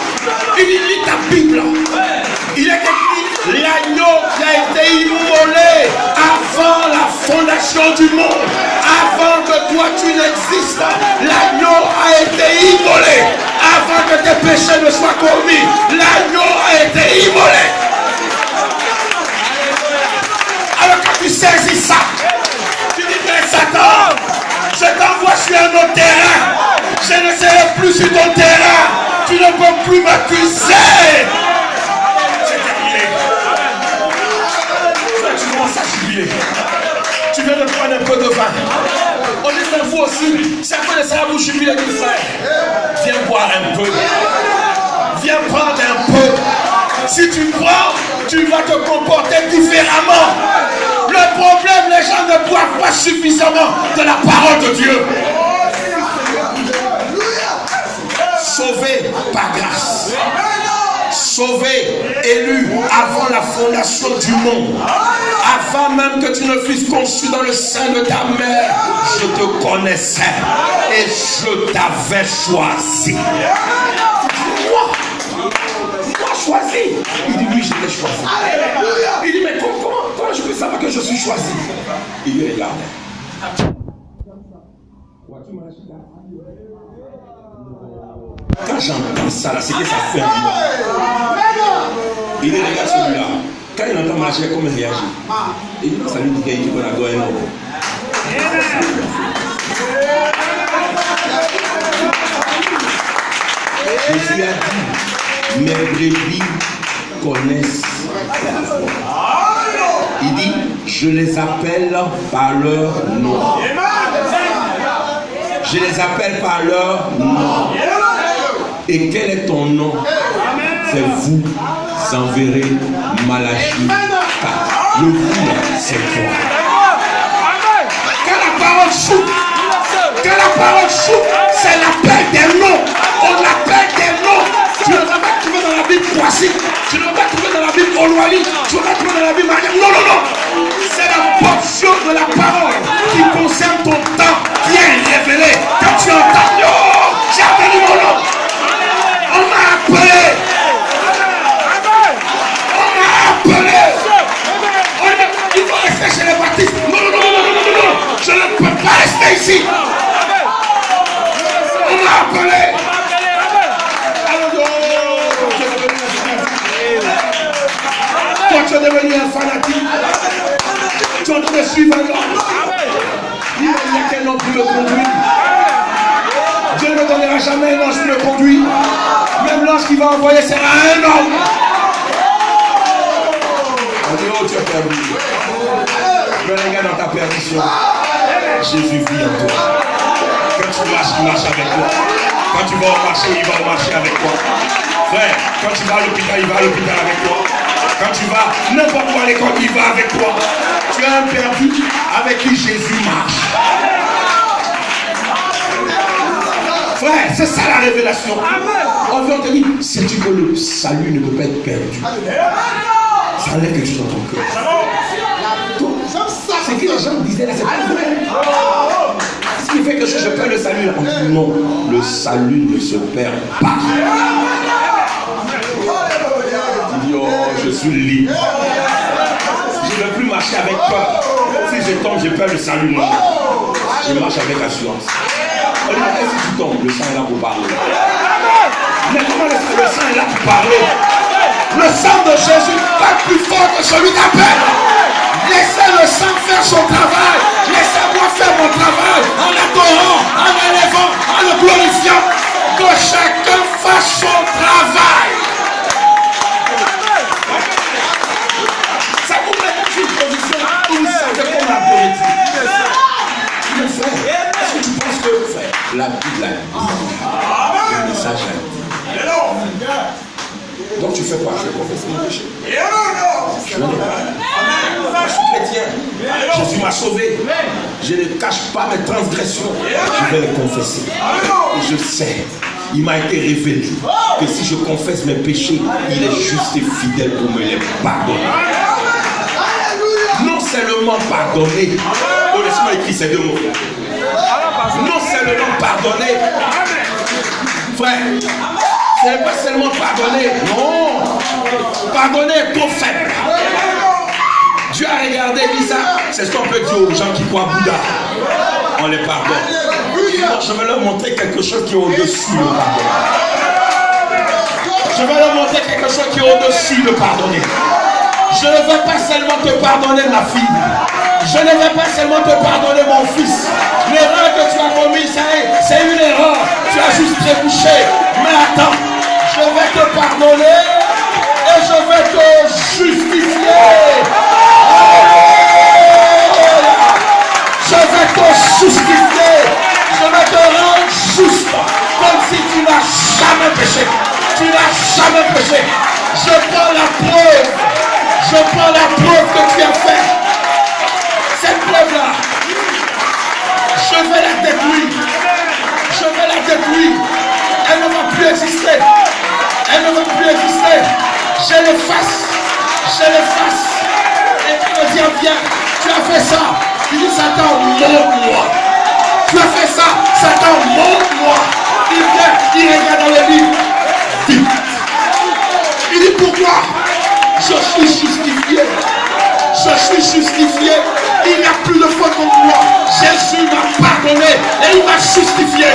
Il dit, lis ta Bible. Il est écrit, l'agneau qui a été immolé avant la fondation du monde. Avant que toi tu n'existes, l'agneau a été immolé. Avant que tes péchés ne soient commis, l'agneau a été immolé. Alors quand tu saisis ça, tu dis, mais Satan, je t'envoie sur un autre terrain. Je ne serai plus sur ton terrain. Tu ne peux plus m'accuser. C'est terminé. Tu commences à jubiler. Tu viens de prendre un peu de vin. On dit, mais vous aussi, c'est un peu de ça vous jubilez, mon frère. Viens boire un peu. Viens prendre un peu. Si tu prends, tu vas te comporter différemment. Le problème, les gens ne boivent pas suffisamment de la parole de Dieu. sauvé par grâce. Sauvé, élu avant la fondation du monde. Avant même que tu ne fusses conçu dans le sein de ta mère, je te connaissais et je t'avais choisi. Moi choisi. Il dit oui, je t'ai choisi. Il dit mais comment je peux savoir que je suis choisi? Il lui regarde. Quand j'entends ça, là, c'est que ça fait un bien. Il regarde celui-là. Quand il entend marcher, comment il réagit? Il dit, ça lui dit qu'il peut la doigt un homme. Jésus a dit, mes brebis connaissent la voix. Il dit, je les appelle par leur nom. Je les appelle par leur nom. Et quel est ton nom? C'est vous enverrez Malachie 4. Le vous, c'est toi. Quand la parole shoot, c'est l'appel des noms. On appelle des noms. Tu ne vas pas trouver dans la Bible Croissy. Tu ne vas pas trouver dans la Bible Olwali. Tu ne vas pas trouver dans la Bible Mariam. Non, non, non. C'est la portion de la parole qui concerne ton temps qui est révélée. Quand tu entends, oh, j'ai appelé mon nom. On m'a appelé. On m'a appelé. Il faut rester chez les baptistes. Non, non, non, non, non, non, non. Je ne peux pas rester ici. On m'a appelé. Toi, tu es devenu un fanatique. Tu es en train de suivre un homme. Il n'y a qu'un homme qui me conduit. Dieu ne me donnera jamais un ange qui me conduit. Même l'ange qui va envoyer sera un homme. On dit, oh, tu es perdu. Je regarde dans ta perdition. Jésus vit en toi. Quand tu marches, il marche avec toi. Quand tu vas au marché, il va au marché avec toi. Frère, quand tu vas à l'hôpital, il va à l'hôpital avec toi. Quand tu vas n'importe où à l'école, il va avec toi. Tu es un perdu avec qui Jésus marche. Frère, c'est ça la révélation. On vient te dire, sais-tu que le salut ne peut pas être perdu? Ça enlève quelque chose dans ton cœur. C'est que les gens disaient là, c'est pas vrai. Ce qui fait que je perds le salut. On dit non, le salut ne se perd pas. Il dit, oh, je suis libre. Je ne veux plus marcher avec peur. Si je tombe, je perds le salut. Non. Je marche avec assurance. On dit, si tu tombes, le sang est là pour parler. Mais comment le sang est là pour parler? Le sang de Jésus n'est pas plus fort que celui d'Abel. Laissez le sang faire son travail. Laissez-moi faire mon travail en adorant, en élevant, en le glorifiant. Que chacun fasse son travail. Ça vous met dans une position où vous savez qu'on a beau dire. Mais frère, est-ce que tu penses que frère, la Bible a dit, le message a dit. Donc tu fais quoi? Je vais confesser mon péché. Je n'ai pas. Je suis chrétien. Jésus m'a sauvé. Je ne cache pas mes transgressions. Je vais les confesser. Et je sais, il m'a été révélé que si je confesse mes péchés, il est juste et fidèle pour me les pardonner. Non seulement pardonner. Oh, laisse-moi écrire ces deux mots. Non seulement pardonner. Frère. Ce n'est pas seulement pardonner, non. Pardonner ton faible. Dieu a regardé Isa. C'est ce qu'on peut dire aux gens qui croient Bouddha. On les pardonne. Je vais leur montrer quelque chose qui est au-dessus de pardonner. Je vais leur montrer quelque chose qui est au-dessus de pardonner. Je ne vais pas seulement te pardonner ma fille. Je ne vais pas seulement te pardonner mon fils. L'erreur que tu as commise, c'est une erreur. Tu as juste trébuché. Mais attends, je vais te pardonner et je vais te justifier. Je vais te justifier. Je vais te rendre juste. Comme si tu n'as jamais péché. Tu n'as jamais péché. Je prends la preuve. Je prends la preuve que tu as fait. Cette preuve-là, je vais la détruire. Je vais la détruire. Elle ne va plus exister. Elle ne veut plus exister. Je l'efface. Et tu me dis, viens, tu as fait ça. Tu dis, Satan, montre-moi. Tu as fait ça, Satan, montre-moi. Il vient, il regarde dans le livre. Il dit, pourquoi? Je suis justifié. Il n'y a plus de faute contre moi. Jésus m'a pardonné et il m'a justifié.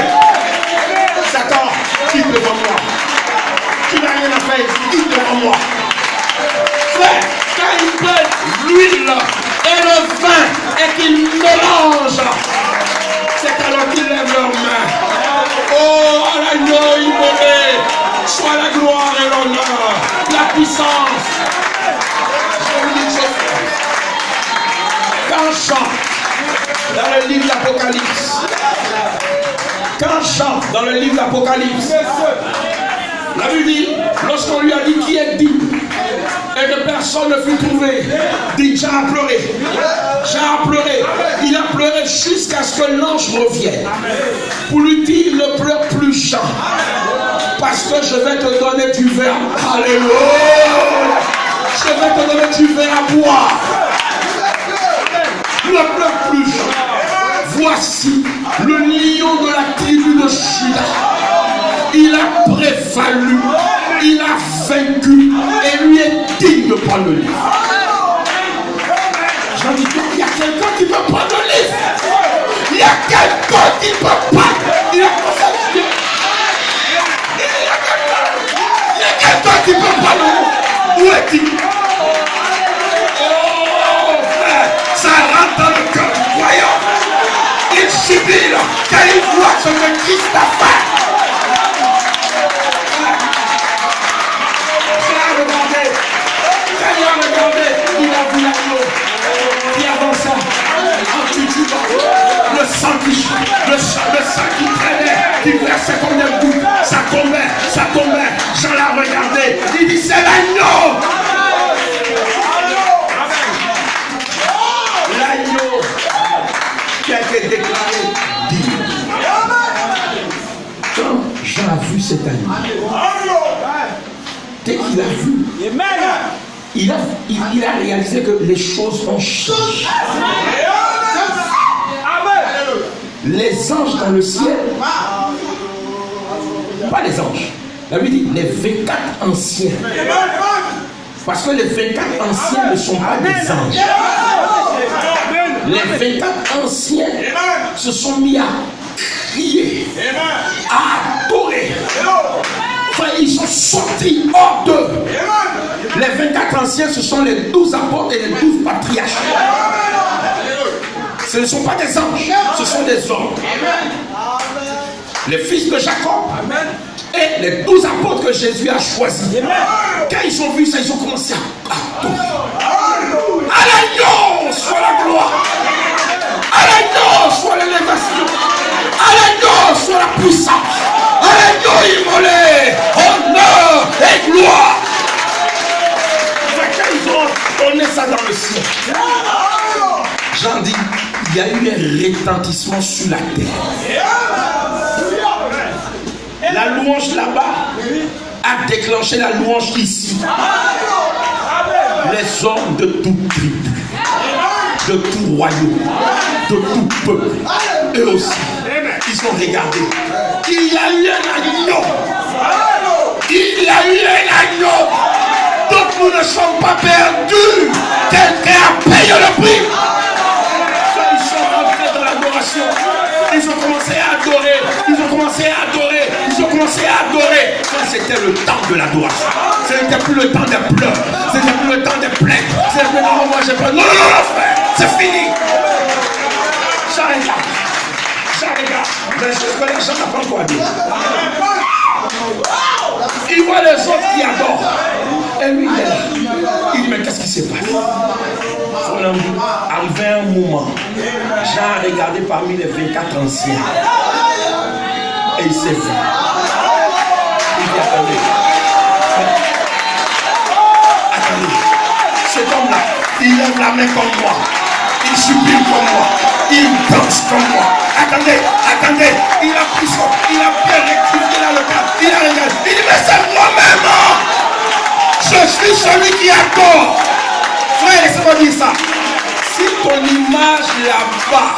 Satan, quitte devant moi. Tu n'as rien à faire, quitte devant moi. Frère, quand ils prennent l'huile et le vin et qu'ils mélangent, c'est alors qu'ils lèvent leurs mains. Oh, à l'agneau immolé, soit la gloire et l'honneur, la puissance. Je vous dis une chose. Quand on chante dans le livre d'Apocalypse, la Bible dit, lorsqu'on lui a dit qui est digne, et que personne ne fut trouvé, dit Jean a pleuré. Il a pleuré jusqu'à ce que l'ange revienne. Pour lui dire, ne pleure plus Jean, parce que je vais te donner du vin. Alléluia. Je vais te donner du vin à boire. Ne pleure plus Jean. Voici le lion de la tribu de Juda. Il a prévalu, il a vaincu et lui est digne de prendre le livre. J'en dis, il y a quelqu'un qui peut prendre le livre. Il y a quelqu'un qui peut prendre. Il y a quelqu'un qui peut prendre le livre. Où est-il? Oh frère, ça rentre dans le cœur du croyant. Il jubile quand il voit ce que Christ a fait. Il a vu l'agneau qui avança en titubant, le sang qui traînait, qui versait comme des gouttes, ça tombait, Jean l'a regardé, il dit c'est l'agneau. L'agneau qui a été déclaré digne. Quand Jean a vu cet agneau, dès qu'il a vu, il a réalisé que les choses ont changé. Les anges dans le ciel, pas les anges, la Bible dit les 24 anciens. Parce que les 24 anciens ne sont pas des anges. Les 24 anciens se sont mis à crier, à adorer. Enfin, ils sont sortis hors d'eux. Les 24 anciens, ce sont les 12 apôtres et les 12 patriarches. Ce ne sont pas des anges, ce sont des hommes. Les fils de Jacob et les 12 apôtres que Jésus a choisis. Quand ils ont vu ça, ils ont commencé à adorer. À l'agneau soit la gloire. À l'agneau soit l'élévation. À l'agneau soit la puissance. À l'agneau immolé, honneur et gloire. Quand ils ont donné ça dans le ciel, Jean dit, il y a eu un retentissement sur la terre. La louange là-bas a déclenché la louange ici. Les hommes de toute tribu, de tout royaume, de tout peuple, eux aussi, ils ont regardé. Il y a eu un agneau. Il y a eu un agneau. Donc nous ne sommes pas perdus. Quelqu'un a payé le prix. Ils sont rentrés dans l'adoration. Ils ont commencé à adorer. Ça, c'était le temps de l'adoration. Ce n'était plus le temps des pleurs. Ce n'était plus le temps des plaintes. C'est non, moi j'ai pas. Non, frère. C'est fini. J'arrête. Mais juste que les gens n'ont pas encore dit. Il voit les autres qui adorent. Et lui, il est là. Il dit, mais qu'est-ce qui s'est passé? Arrivé un moment, Jean a regardé parmi les 24 anciens. Et il s'est vu. Il dit, attendez. Cet homme-là, il lève la main comme moi. Il il supplie comme moi, il danse comme moi. Attendez, il a pris son, il a bien rectifié là le cas, il a regardé, il dit mais c'est moi-même, je suis celui qui adore. Frère, laissez-moi dire ça. Si ton image là-bas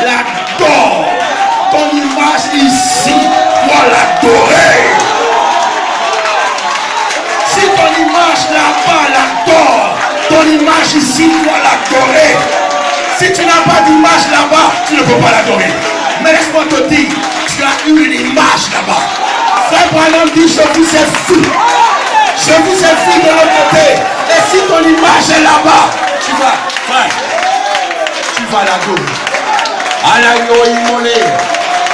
l'adore, ton image ici doit l'adorer. Si ton image là-bas l'adore, ton image ici doit l'adorer. Si tu n'as pas d'image là-bas, tu ne peux pas l'adorer. Mais laisse-moi te dire, tu as eu une image là-bas. Frère Branham dit, je vous ai vu. Je vous ai vu de l'autre côté. Et si ton image est là-bas, tu vas, frère, tu vas l'adorer. À l'agneau immolé,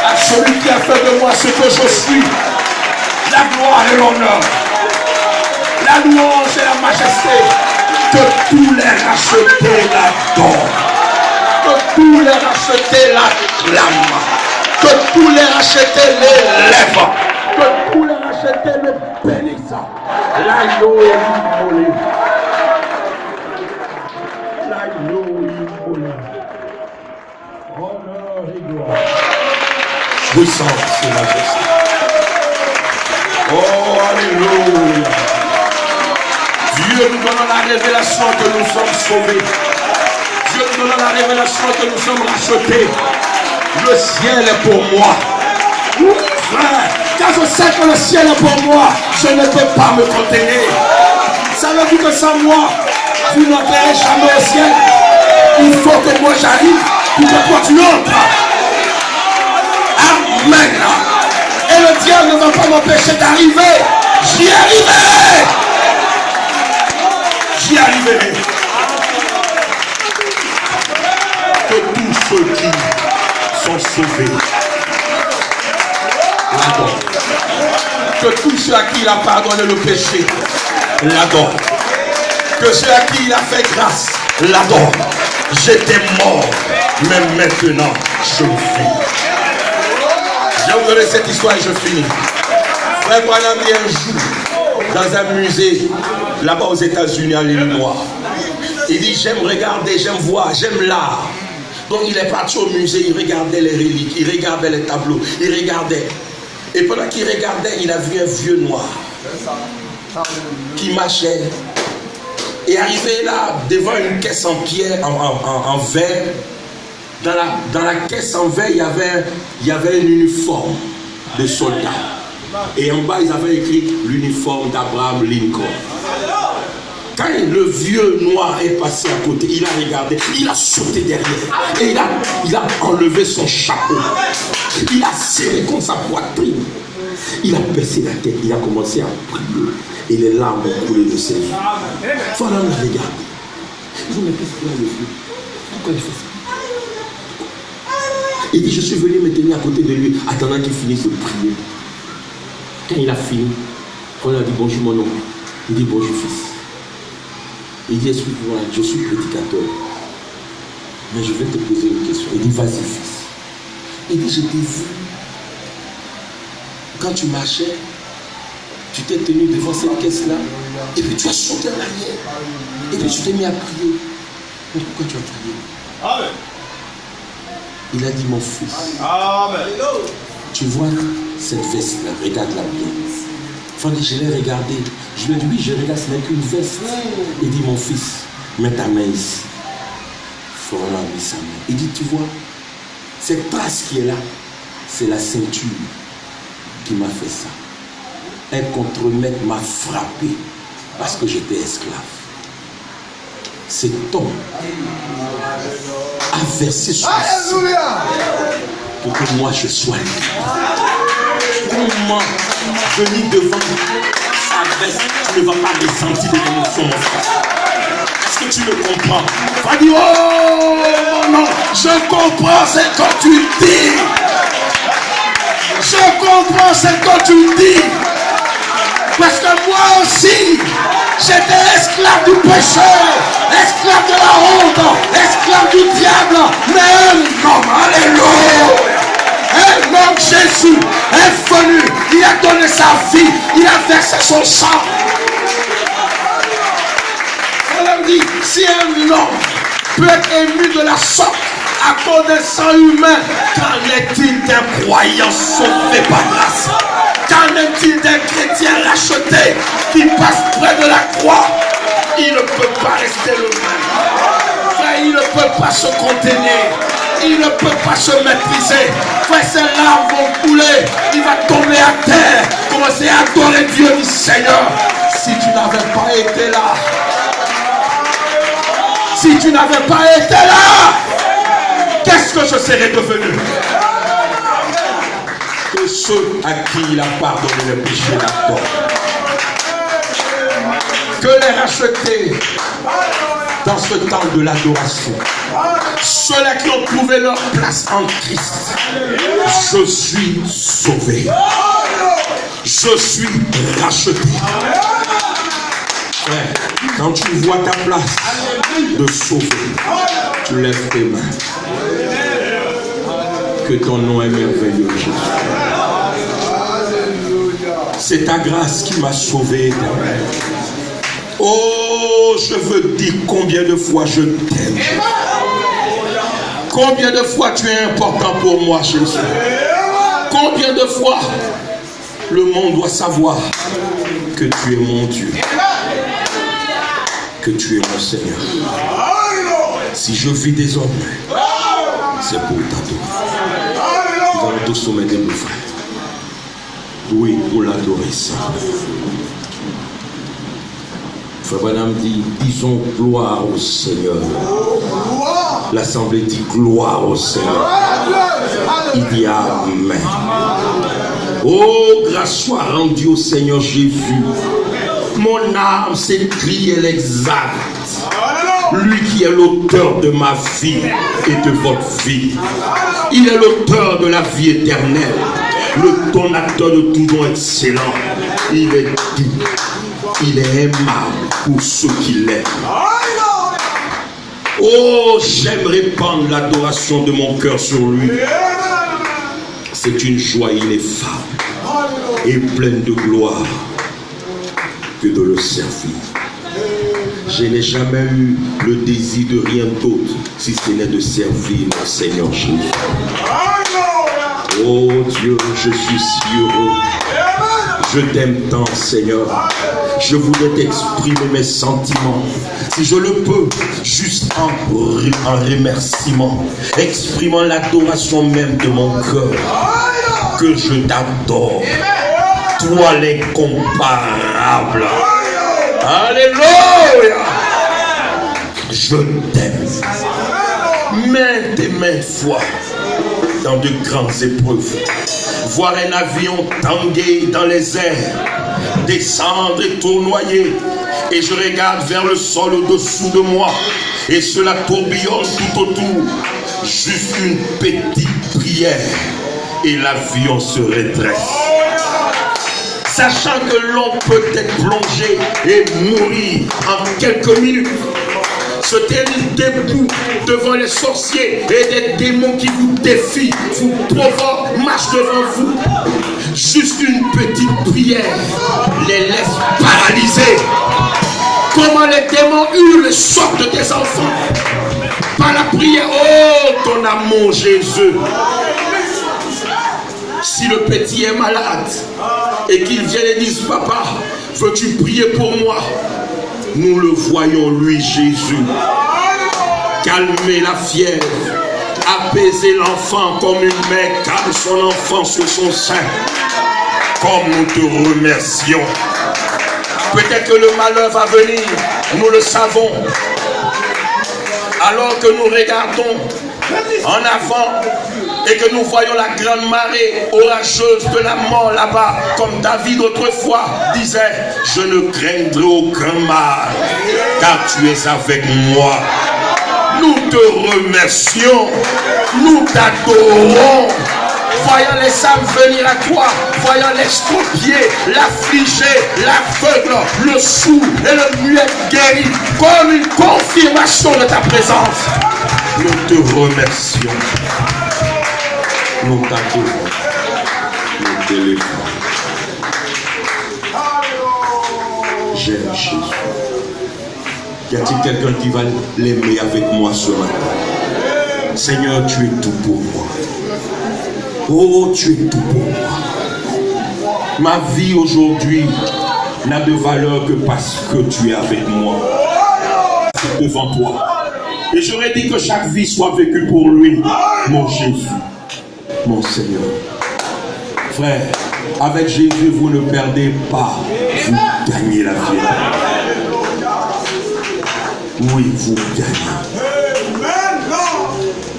à celui qui a fait de moi ce que je suis, la gloire et l'honneur, la louange et la majesté, que tous les rachetés l'adorent, que tous les rachetés l'acclament, que tous les rachetés l'élèvent, que tous les rachetés le bénissent. L'agneau est immolé. L'agneau immolé. Honneur et gloire. Puissance et majesté. Oh, alléluia. Dieu nous donne la révélation que nous sommes sauvés. Dieu nous donne la révélation que nous sommes rachetés. Le ciel est pour moi. Frère, quand je sais que le ciel est pour moi, je ne peux pas me contenir. Savez-vous que sans moi, vous n'entrerez jamais au ciel? Il faut que moi j'arrive pour que toi tu entres. Amen. Et le diable ne va pas m'empêcher d'arriver. J'y arriverai. J'y arriverai. Que tous ceux qui sont sauvés l'adorent. Que tous ceux à qui il a pardonné le péché l'adorent. Que ceux à qui il a fait grâce l'adorent. J'étais mort, mais maintenant je vis. Je vais vous donner cette histoire et je finis. Frère Branham dit un jour, dans un musée, là-bas aux États-Unis, à l'Illinois, il dit j'aime regarder, j'aime voir, j'aime l'art. Donc il est parti au musée, il regardait les reliques, il regardait les tableaux, il regardait. Et pendant qu'il regardait, il a vu un vieux noir qui marchait. Et arrivé là, devant une caisse en pierre, en verre, dans la caisse en verre, il y avait un uniforme de soldat. Et en bas, ils avaient écrit l'uniforme d'Abraham Lincoln. Quand le vieux noir est passé à côté, il a regardé, il a sauté derrière. Et il a enlevé son chapeau. Il a serré contre sa poitrine. Il a baissé la tête, il a commencé à prier. Et les larmes ont coulé de ses yeux. Voilà, on l'a regardé. Il dit, mais qu'est-ce qu'il a le vieux? Pourquoi il fait ça? Il dit, je suis venu me tenir à côté de lui, attendant qu'il finisse de prier. Quand il a fini, on a dit, bonjour mon oncle. Il dit, bonjour fils. Il dit, excuse-moi, je suis prédicateur. Mais je vais te poser une question. Il dit, vas-y fils. Il dit, je t'ai vu. Quand tu marchais, tu t'es tenu devant cette caisse-là, et puis tu as sauté en arrière, et puis tu t'es mis à prier. Mais pourquoi tu as prié? Amen. Il a dit, mon fils, amen. Tu vois cette veste-là, regarde-la bien. Enfin, je l'ai regardé. Je lui ai dit, oui, je regarde, ce n'est qu'une veste. Il dit, mon fils, mets ta main ici. Florent a mis sa main. Il dit, tu vois, cette trace qui est là, c'est la ceinture qui m'a fait ça. Un contremaître m'a frappé parce que j'étais esclave. Cet homme a versé son sang pour que moi je sois libre. Comment venir devant sa veste, tu ne vas pas ressentir de l'émotion, mon frère. Est-ce que tu me comprends? Va dire, oh non, je comprends ce que tu dis. Je comprends ce que tu dis. Parce que moi aussi, j'étais esclave du péché, esclave de la honte, esclave du diable. Mais un homme, alléluia, un homme, Jésus, est venu. Il a donné sa vie, il a versé son sang. On a dit, si un homme peut être ému de la sorte à cause d'un sang humain. Qu'en est-il d'un croyant sauvé par grâce? Qu'en est-il d'un chrétien racheté qui passe près de la croix? Il ne peut pas rester le même. Frère, il ne peut pas se contenir. Il ne peut pas se maîtriser. Frère, ses larmes vont couler. Il va tomber à terre. Commencer à adorer Dieu. Dit Seigneur, si tu n'avais pas été là, si tu n'avais pas été là, qu'est-ce que je serais devenu? Que ceux à qui il a pardonné les péchés d'abord, que les rachetés dans ce temps de l'adoration, ceux-là qui ont trouvé leur place en Christ, je suis sauvé, je suis racheté. Ouais, quand tu vois ta place de sauver, tu lèves tes mains. Que ton nom est merveilleux, Jésus. C'est ta grâce qui m'a sauvé. Oh, je veux dire combien de fois je t'aime. Combien de fois tu es important pour moi, Jésus. Combien de fois le monde doit savoir que tu es mon Dieu, que tu es mon Seigneur. Si je vis désormais, c'est pour t'adorer. Nous allons tous soumettre nos frères. Oui, pour l'adorer, ça. Frère Branham dit, disons gloire au Seigneur. L'Assemblée dit gloire au Seigneur. Il dit Amen. Oh, grâce soit rendue au Seigneur Jésus. Mon âme s'écrie et l'exalte. Lui qui est l'auteur de ma vie et de votre vie. Il est l'auteur de la vie éternelle. Le donateur de tout don excellent. Il est doux. Il est aimable pour ceux qui l'aiment. Oh, j'aime répandre l'adoration de mon cœur sur lui. C'est une joie ineffable et pleine de gloire que de le servir. Je n'ai jamais eu le désir de rien d'autre si ce n'est de servir mon Seigneur Jésus. Oh Dieu, je suis si heureux. Je t'aime tant, Seigneur. Je voudrais t'exprimer mes sentiments. Si je le peux, juste en remerciement, exprimant l'adoration même de mon cœur. Que je t'adore. Toi l'incomparable. Alléluia. Je t'aime. Maintes et maintes fois, dans de grandes épreuves, voir un avion tanguer dans les airs, descendre et tournoyer, et je regarde vers le sol au-dessous de moi, et cela tourbillonne tout autour. Juste une petite prière, et l'avion se redresse. Sachant que l'on peut être plongé et mourir en quelques minutes, se tenir debout devant les sorciers et des démons qui vous défient, vous provoquent, marchent devant vous. Juste une petite prière les laisse paralysés. Comment les démons hurlent et sortent de tes enfants par la prière. Oh, ton amour, Jésus. Si le petit est malade et qu'il vient et dise, papa, veux-tu prier pour moi? Nous le voyons, lui, Jésus, calmer la fièvre, apaiser l'enfant comme une mère calme son enfant sur son sein. Comme nous te remercions. Peut-être que le malheur va venir, nous le savons. Alors que nous regardons en avant et que nous voyons la grande marée orageuse de la mort là-bas, comme David autrefois disait, je ne craindrai aucun mal, car tu es avec moi. Nous te remercions, nous t'adorons. Voyant les âmes venir à toi, voyant l'extropié, l'affligé, l'aveugle, le sourd et le muet guéri, comme une confirmation de ta présence. Nous te remercions. Nous t'adorons. Nous t'élevons. J'aime Jésus. Y a-t-il quelqu'un qui va l'aimer avec moi ce matin? Seigneur, tu es tout pour moi. Oh, tu es tout pour moi. Ma vie aujourd'hui n'a de valeur que parce que tu es avec moi. Devant toi. Et j'aurais dit que chaque vie soit vécue pour lui. Mon Jésus, mon Seigneur. Frère, avec Jésus, vous ne perdez pas. Vous gagnez la vie. Oui, vous gagnez.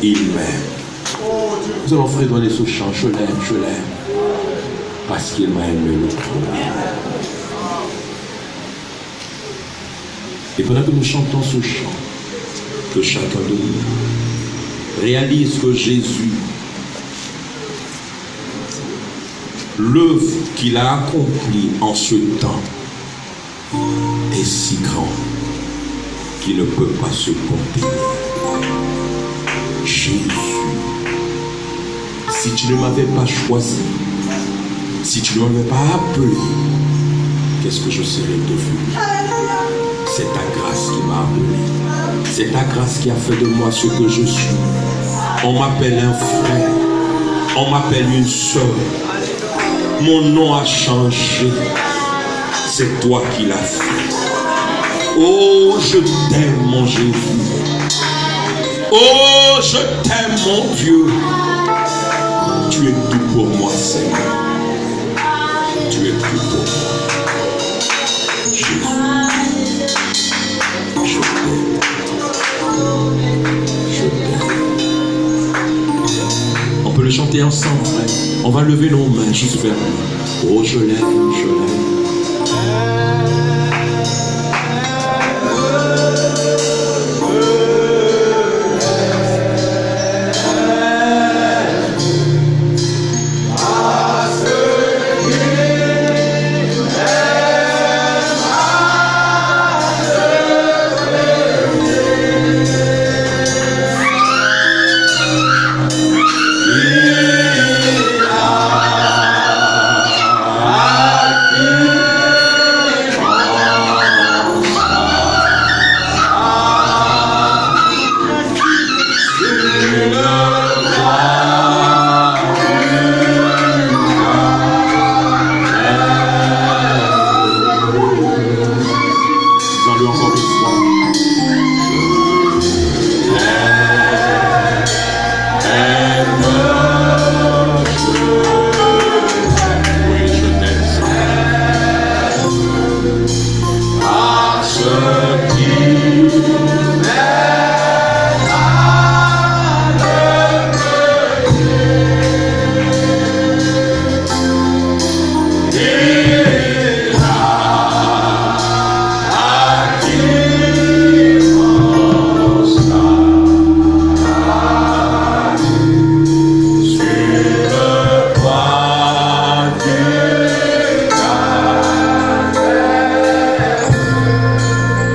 Il m'aime. Nous allons fredonner ce chant. Je l'aime. Parce qu'il m'a aimé le premier. Et pendant que nous chantons ce chant, que chacun de nous réalise que Jésus, l'œuvre qu'il a accomplie en ce temps est si grande qu'il ne peut pas se contenir. Jésus, si tu ne m'avais pas choisi, si tu ne m'avais pas appelé, qu'est-ce que je serais devenu? C'est ta grâce qui m'a appelé. C'est ta grâce qui a fait de moi ce que je suis. On m'appelle un frère. On m'appelle une sœur. Mon nom a changé. C'est toi qui l'as fait. Oh, je t'aime, mon Jésus. Oh, je t'aime, mon Dieu. Tu es tout pour moi, Seigneur. Tu es tout pour moi. Jésus. Je t'aime. Je t'aime. On peut le chanter ensemble, frère. On va lever nos mains juste vers lui. Oh, je l'aime, je l'aime.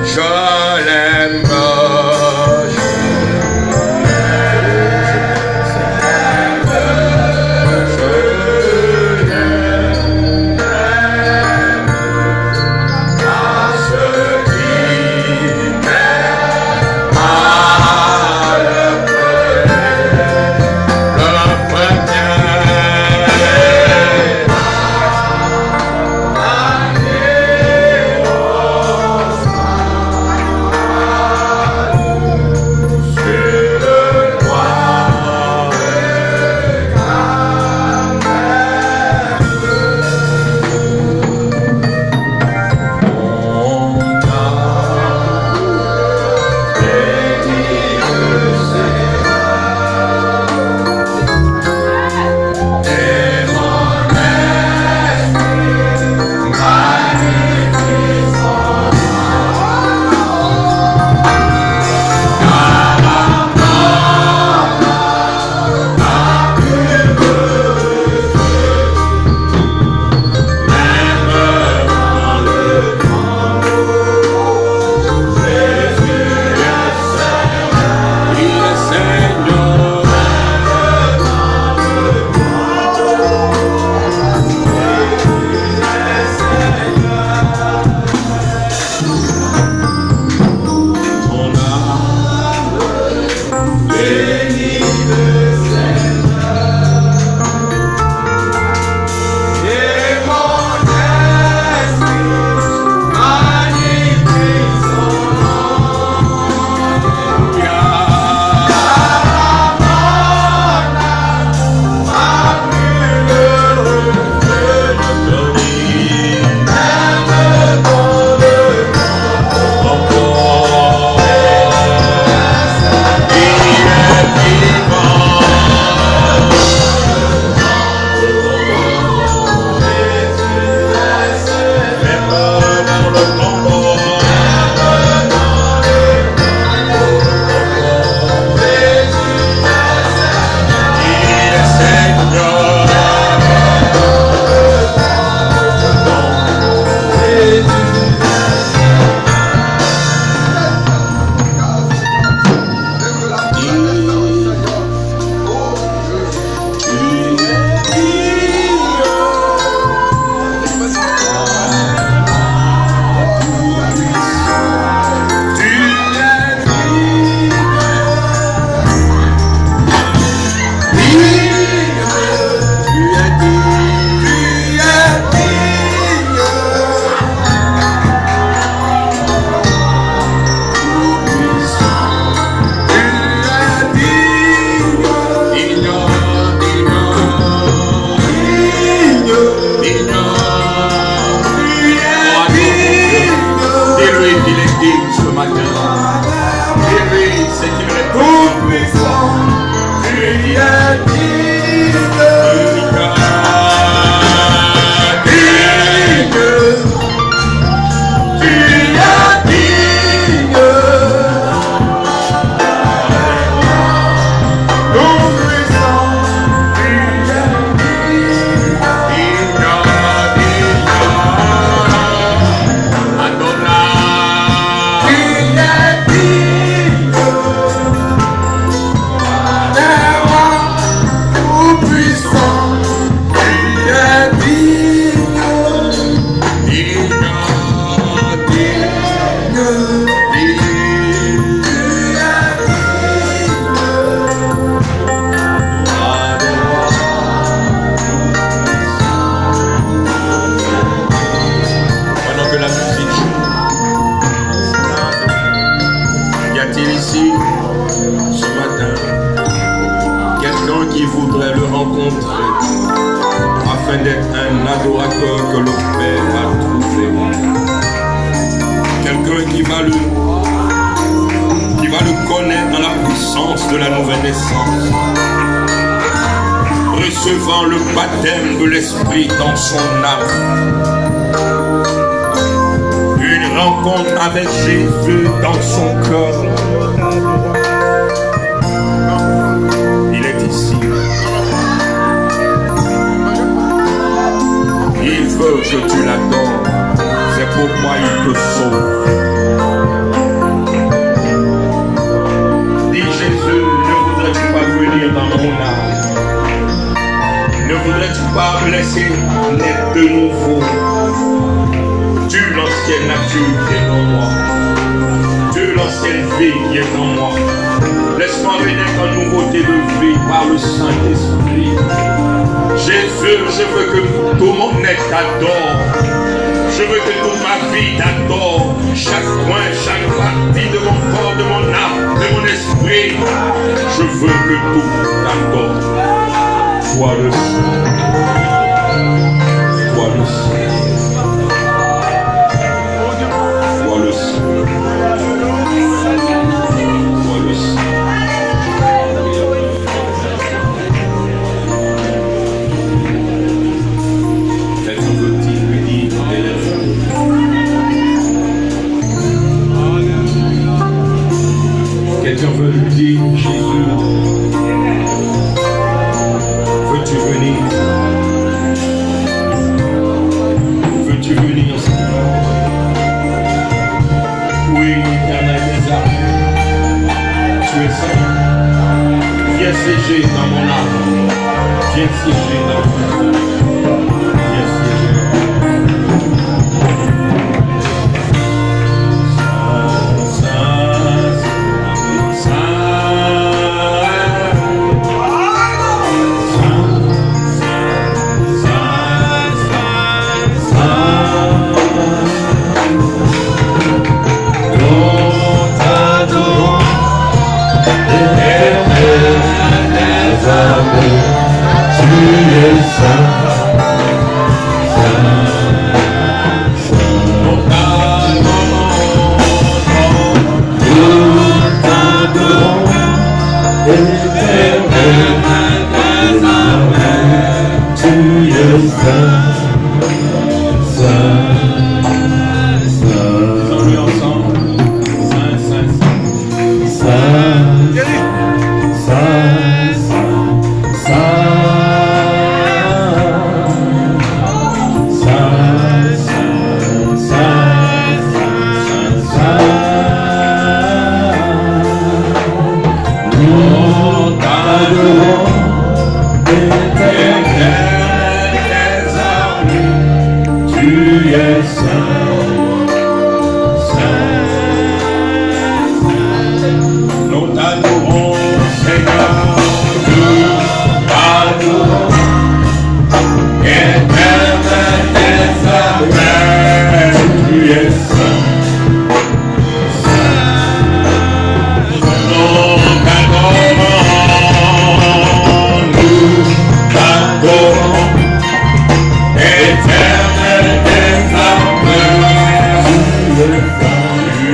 Je l'aime. guide ce matin. Guéris ce qui me répond. Tu es digne. Afin d'être un adorateur que le Père a trouvé. Quelqu'un qui va le connaître dans la puissance de la nouvelle naissance, recevant le baptême de l'Esprit dans son âme. Une rencontre avec Jésus dans son cœur. Il est ici. Il veut que tu l'adores. C'est pourquoi il te sauve. Dis Jésus, ne voudrais-tu pas venir dans mon âme? Ne voudrais-tu pas me laisser naître de nouveau? Tu l'ancienne nature qui est en moi. Tu l'ancienne vie qui est en moi. Laisse-moi renaître en nouveauté de vie par le Saint-Esprit. Jésus, je veux que tout mon être t'adore. Je veux que toute ma vie t'adore. Chaque coin, chaque partie de mon corps, de mon âme, de mon esprit. Je veux que tout t'adore. Toi le Saint. Toi le Saint. Toi le Saint. Toi le Saint. Quelqu'un veut lui dire, Jésus, veux-tu venir? Veux-tu venir, Seigneur? Oui, éternel des armées, tu es Seigneur. Viens siéger dans mon âme. Viens siéger dans mon âme. Viens siéger dans mon âme. Tu es saint.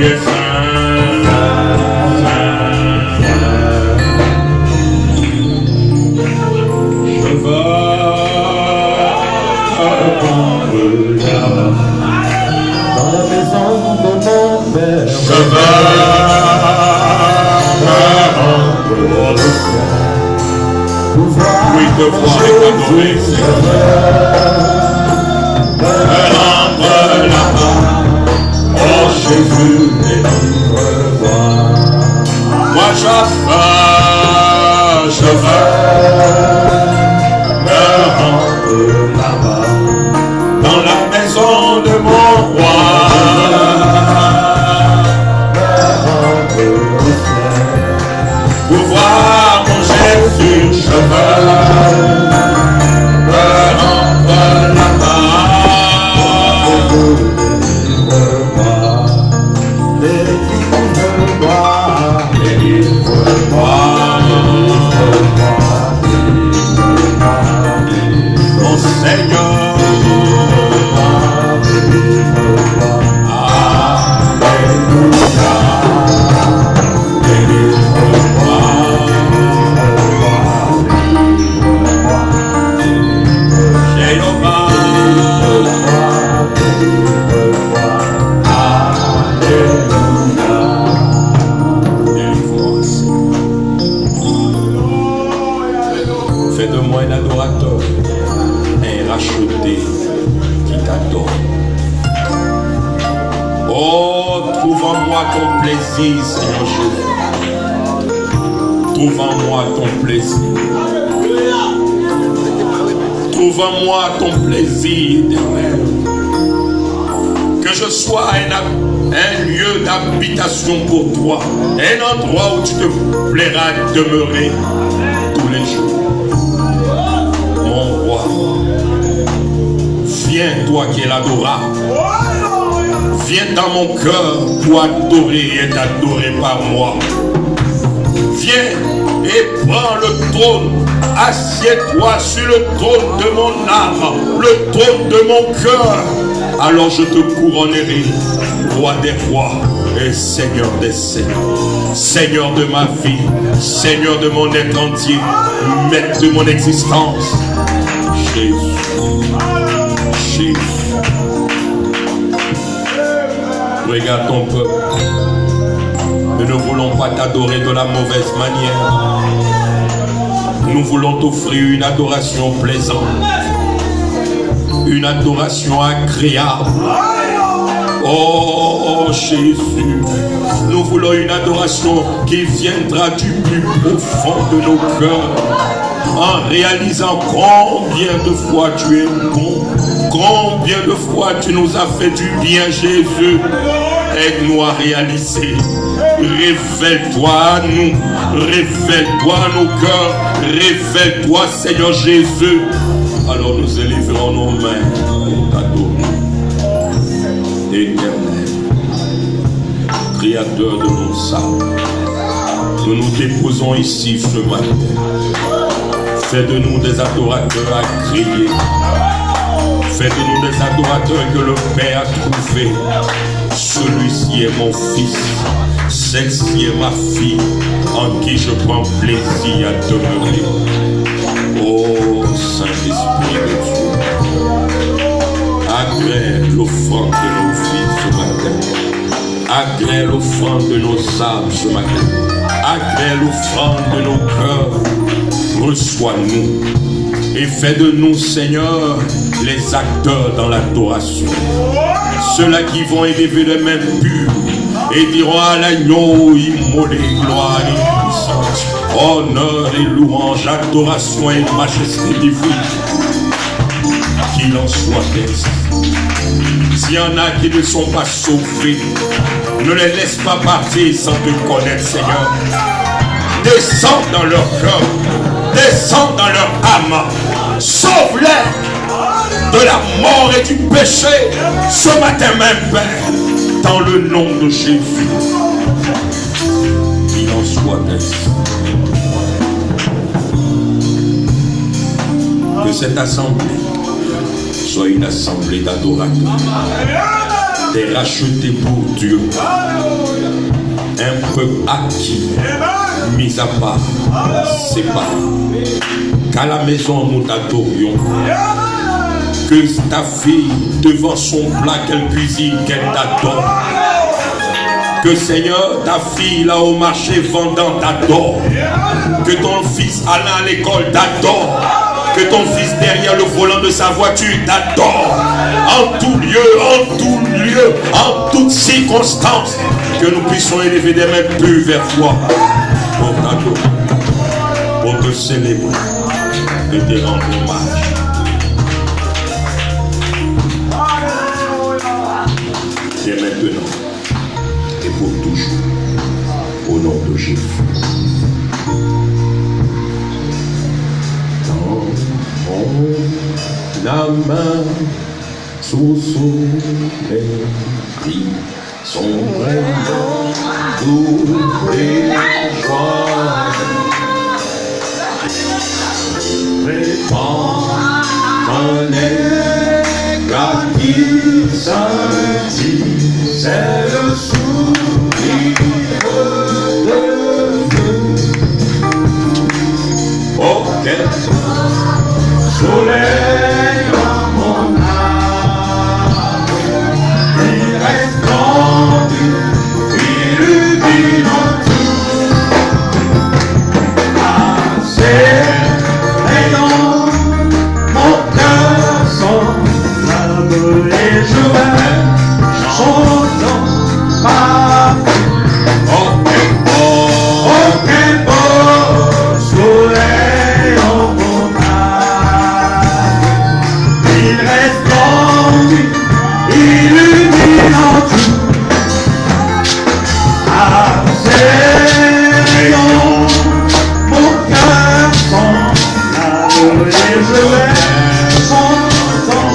es saint, je veux dans la maison de mon père, je veux oui, te voir et t'adorer, Seigneur. Rendre là-bas, oh Jésus, moi je veux me rendre là-bas, dans la maison de mon roi. Pour voir mon Jésus, je veux me rendre là-bas. Mon Seigneur, fais de moi un adorateur, un racheté qui t'adore. Oh, trouve en moi ton plaisir, Seigneur Jésus. Trouve en moi ton plaisir. Trouve en moi ton plaisir éternel. Que je sois un lieu d'habitation pour toi, un endroit où tu te plairas demeurer tous les jours. Mon roi, viens, toi qui es l'adorable. Viens dans mon cœur pour adorer et être adoré par moi. Viens et prends le trône. Assieds-toi sur le trône de mon âme, le trône de mon cœur. Alors je te couronnerai, roi des rois et Seigneur des seigneurs. Seigneur de ma vie, Seigneur de mon être entier, maître de mon existence. Jésus, Jésus. Regarde ton peuple. Nous ne voulons pas t'adorer de la mauvaise manière. Nous voulons t'offrir une adoration plaisante, une adoration agréable. Oh Jésus, nous voulons une adoration qui viendra du plus profond de nos cœurs, en réalisant combien de fois tu es bon, combien de fois tu nous as fait du bien, Jésus. Aide-nous à réaliser. Révèle-toi à nous, révèle-toi à nos cœurs, révèle-toi, Seigneur Jésus. Alors nous élèverons nos mains pour t'adorer. Éternel, Créateur de nos âmes, nous nous déposons ici ce matin. Fais de nous des adorateurs agréés. Fais de nous des adorateurs que le Père a trouvé. Celui-ci est mon fils, celle-ci est ma fille, en qui je prends plaisir à demeurer. Oh Saint-Esprit de Dieu, agrée l'offrande de nos vies ce matin. Agrée l'offrande de nos âmes ce matin. Agrée l'offrande de nos cœurs. Reçois-nous et fais de nous, Seigneur, les acteurs dans l'adoration. Ceux-là qui vont élever les mains pures et diront à l'agneau immolé, gloire et puissance, honneur et louange, adoration et majesté divine. Qu'il en soit ainsi. S'il y en a qui ne sont pas sauvés, ne les laisse pas partir sans te connaître, Seigneur. Descends dans leur cœur, descends dans leur âme, sauve-les de la mort et du péché ce matin même, Père, dans le nom de Jésus. Qu'il en soit ainsi. Que cette assemblée soit une assemblée d'adorateurs. T'es racheté pour Dieu. Un peuple acquis, mis à part, séparé. Qu'à la maison nous t'adorions. Que ta fille, devant son plat qu'elle cuisine, qu'elle t'adore. Que Seigneur, ta fille là au marché vendant t'adore. Que ton fils allant à l'école t'adore. Que ton fils derrière le volant de sa voiture t'adore. En tout lieu, en toutes circonstances. Que nous puissions élever des mains pures vers toi. Pour t'adorer, pour te célébrer et te rendre hommage. Dès maintenant et pour toujours, au nom de Jésus. Dans mon main, sous les plis, son rayon, tout est joie. Répand en éclat qui scintille, c'est le sourire de Dieu. Oh, quel soleil en mon âme, il resplendit, illuminant tout. À ses rayons, mon cœur semblable et je vais chantant ma vie. Oh, quel beau soleil en mon âme, il resplendit, illuminant tout. À ses rayons, mon cœur semblable et je vais chantant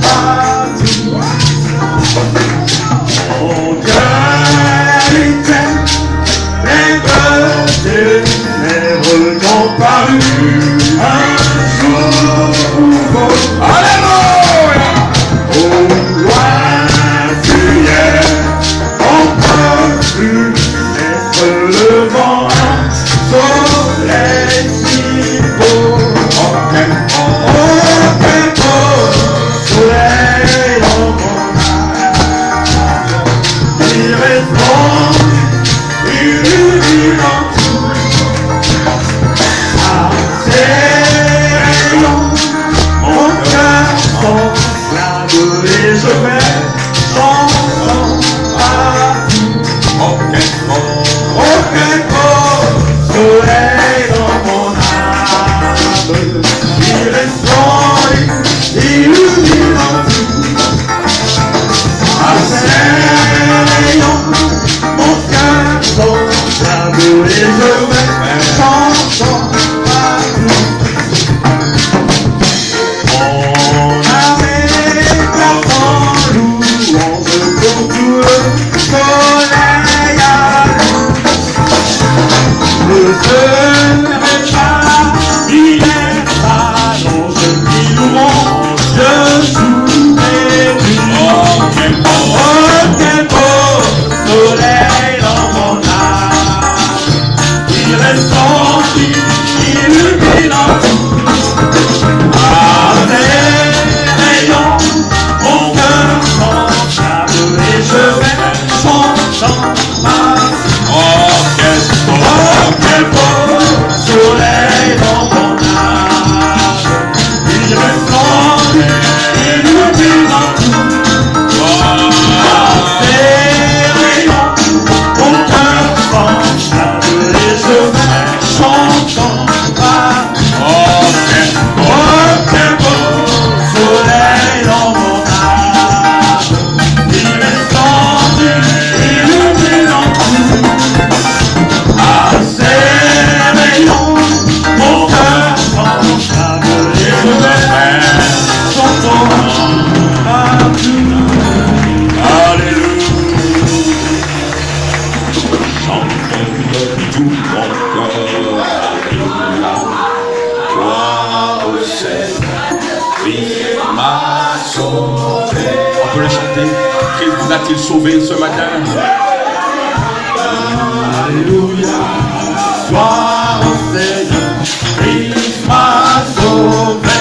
partout. Mon cœur était plein de ténèbres n'ont paru un jour nouveau. Alléluia! Au loin tu es, on peut plus être le vent, un soleil si beau. Oh, quel beau soleil en mon âme, il resplendit, illuminant tout. À ses rayons, mon cœur semblable et je vais chantant partout. Oh, quel beau soleil dans mon âme, il resplendit, illuminant tout. À ses rayons, mon cœur semblable et je vais chantant partout. Mon âme éclate en louange pour tout le soleil à nous. Le seul pas, il est pas long, je prie louange de tous mes nuits. Oh, quel beau soleil dans mon âme, il resplendit, illuminant tout. À ses rayons, mon cœur semblable et je vais chantant partout. Oh, quel beau soleil dans mon âme, il resplendit, illuminant tout. À ses rayons, mon cœur semblable et je vais chantant partout. Oh, quel beau soleil dans mon âme, il resplendit, illuminant tout. À ses rayons, mon cœur semblable et je vais chantant partout. Alléluia. Chante de tout mon cœur. Gloire au Seigneur, oui, m'a sauvé. On peut le chanter. Jésus-Christ vous a-t-il sauvé ce matin? Alléluia, gloire au Seigneur, Christ m'a sauvé,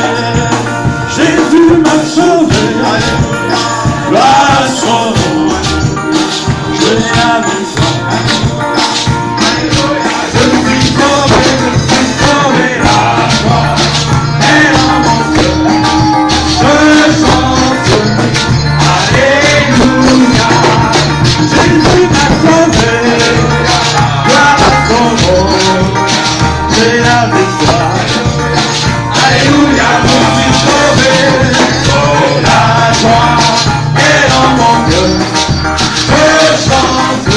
Jésus m'a sauvé, Alléluia, gloire à son nom, je l'ai à mes soins, Alléluia, je suis sauvé, la joie est dans mon cœur, je chante, Alléluia, Jésus m'a sauvé. C'est la victoire. Alléluia, je suis sauvé. Oh, la joie est dans mon cœur. Je chante.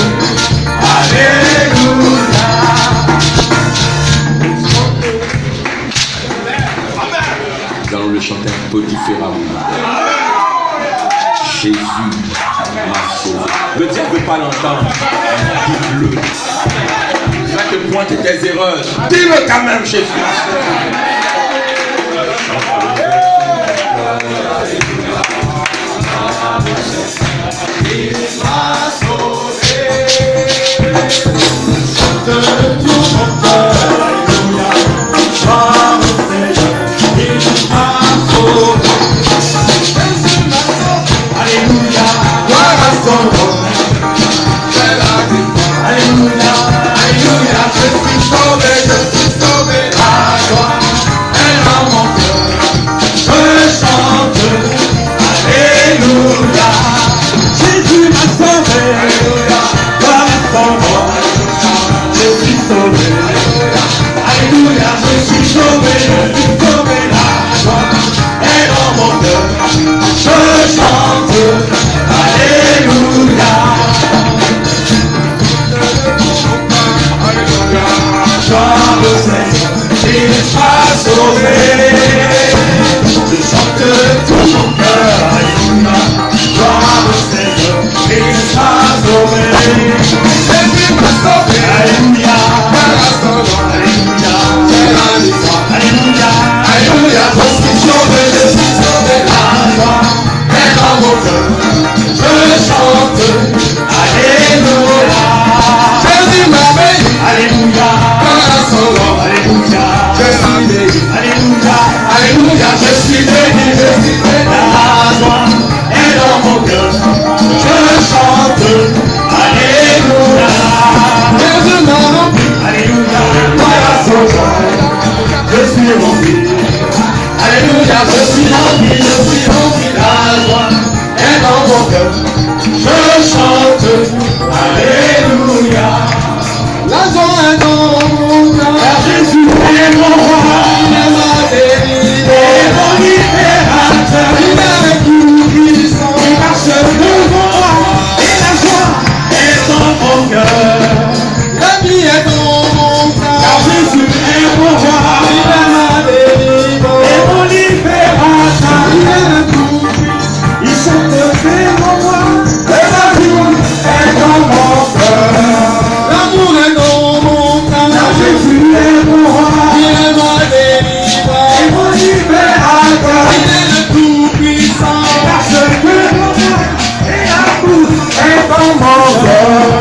Alléluia. Nous allons le chanter un peu différemment. Jésus m'a sauvé. Le diable ne veut pas l'entendre. Dites-le. Là que pointe tes erreurs. Dis-le quand même, Jésus m'a sauvé. Il m'a sauvé. De tout mon cœur. Alléluia. Gloire au Seigneur. Il m'a sauvé. Jésus m'a sauvé. Alléluia. Gloire à son nom. C'est la victoire. Alléluia. Alléluia. Je suis sauvé. La joie est dans mon cœur. Je chante. Alléluia. Jésus m'a sauvé. Alléluia. Gloire à son nom. Je suis sauvé. Alléluia. Je suis sauvé. La joie est dans mon cœur. Je chante. Alléluia. Gloire au Seigneur, il m'a sauvé. Je chante de tout mon cœur, Alléluia. Gloire au Seigneur, il m'a sauvé. Jésus m'a sauvé, Alléluia. Alléluia, c'est la victoire. Alléluia, Alléluia, je suis sauvé, la joie est dans mon cœur. Je chante, Alléluia. Jésus m'a béni, Alléluia. Alléluia, je suis béni. Alléluia, Alléluia, je suis béni. La joie est dans mon cœur. Je chante. Alléluia. Jésus m'a rempli. Alléluia, voilà son joie. Je suis rempli. Alléluia, je suis rempli. La joie est dans mon cœur. Je chante. Alléluia. La joie est dans mon cœur. Car Jésus est mon roi. Il m'a délivré. Mon libérateur. Il est tout puissant. Il marche devant moi. Et la joie est dans mon cœur. La vie est dans mon cœur. Car Jésus est mon roi. Il m'a délivré. Et mon libérateur. Il est tout puissant. Il chante devant moi. Et la joie est dans mon cœur. L'amour est dans mon cœur. Car Jésus est mon roi. Il m'a délivré. Et mon libérateur. Il est le tout-puissant. Parce que mon cœur et l'amour est dans mon cœur.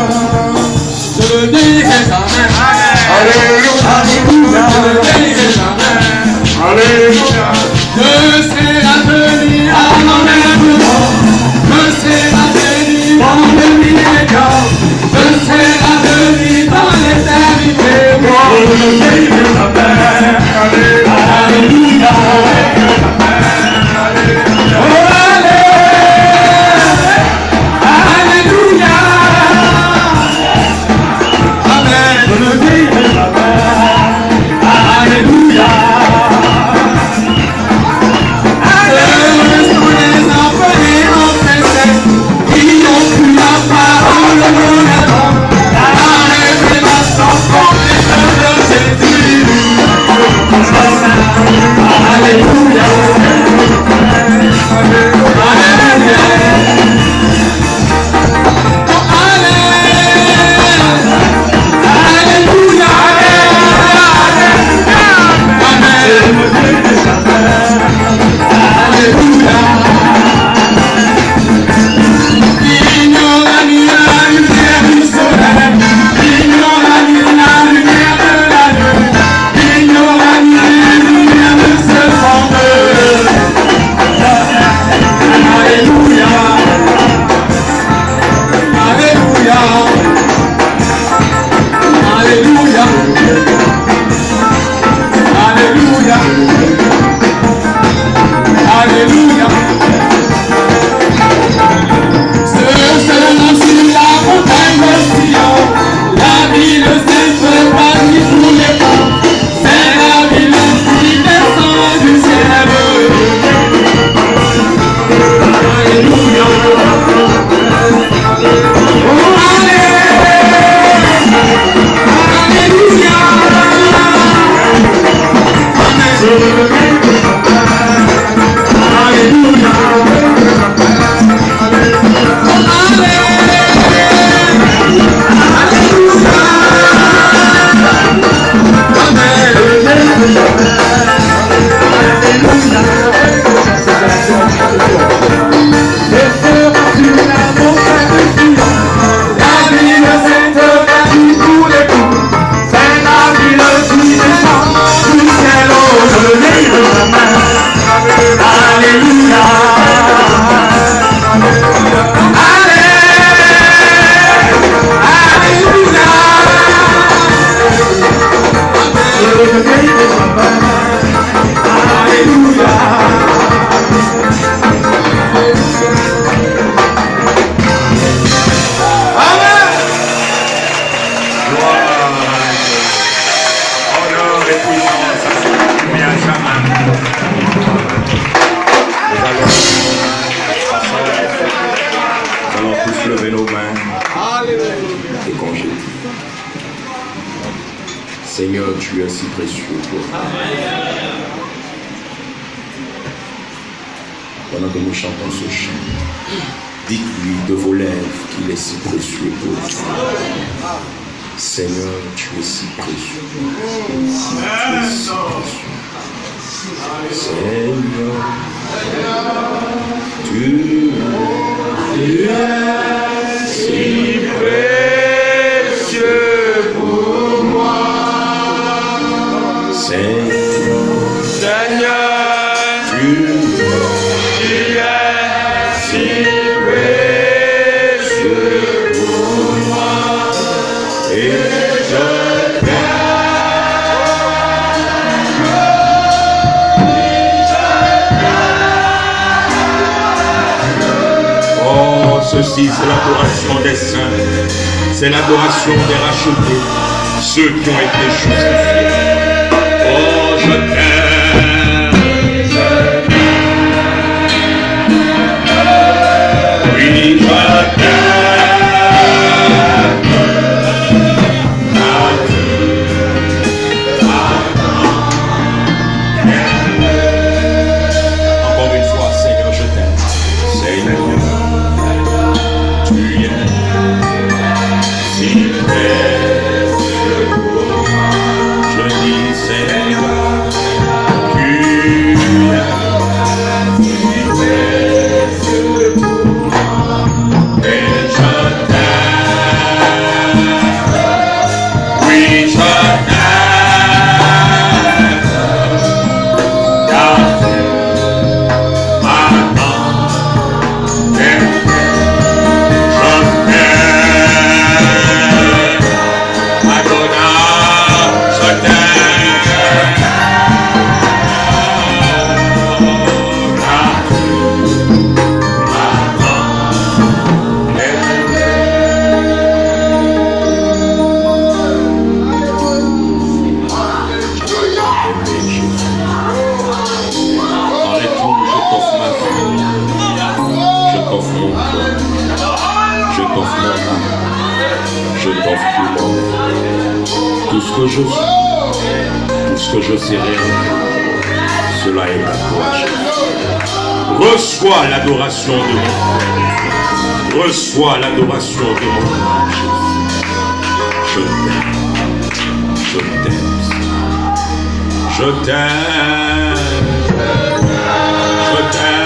dis. Seigneur, tu es si précieux pour moi. Pendant que nous chantons ce chant, dites-lui de vos lèvres qu'il est si précieux pour vous. Seigneur, tu es si précieux. Tu es si précieux. Seigneur, tu es si précieux pour moi. Seigneur, tu es si précieux pour moi. Et je ceci, c'est l'adoration des saints, c'est l'adoration des rachetés, ceux qui ont été justifiés. Oh, je t'aime, oui, je t'aime. Encore une fois, Seigneur, je t'aime. Seigneur, tout ce que je suis, tout ce que je serai, cela est à toi, Jésus. Reçois l'adoration de mon cœur. Reçois l'adoration de mon cœur, Jésus. Je t'aime. Je t'aime. Je t'aime.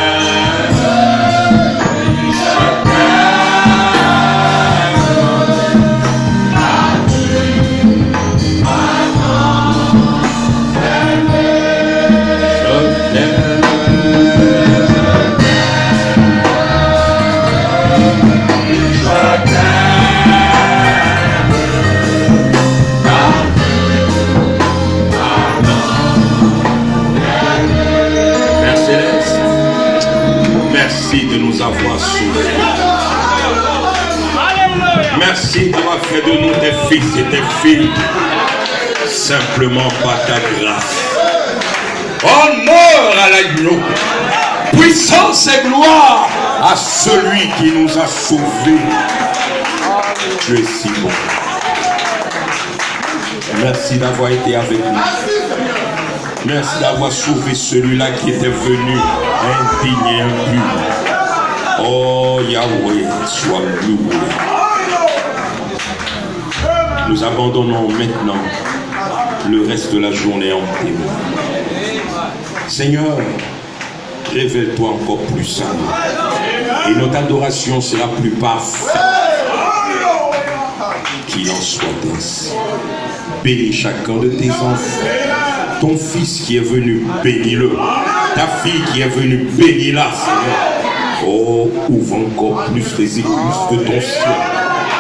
Merci de nous avoir sauvés. Merci d'avoir fait de nous tes fils et tes filles, simplement par ta grâce. Honneur à l'agneau, puissance et gloire à celui qui nous a sauvés. Tu es si bon. Merci d'avoir été avec nous. Merci d'avoir sauvé celui-là qui était venu indigne et impur. Oh Yahweh, sois loué. Nous abandonnons maintenant le reste de la journée en témoin. Seigneur, révèle-toi encore plus à nous. Et notre adoration sera plus parfaite. Qu'il en soit ainsi. Bénis chacun de tes enfants. Ton fils qui est venu, bénis-le. Ta fille qui est venue, bénis-la, Seigneur. Oh, ouvre encore plus les écluses de ton ciel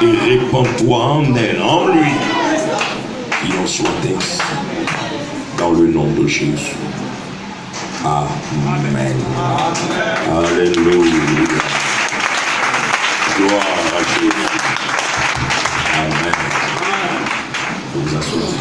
et répands-toi en elle, en lui. Qu'il en soit ainsi. Dans le nom de Jésus. Amen. Alléluia. Gloire à Jésus. Amen. Vous vous asseyez.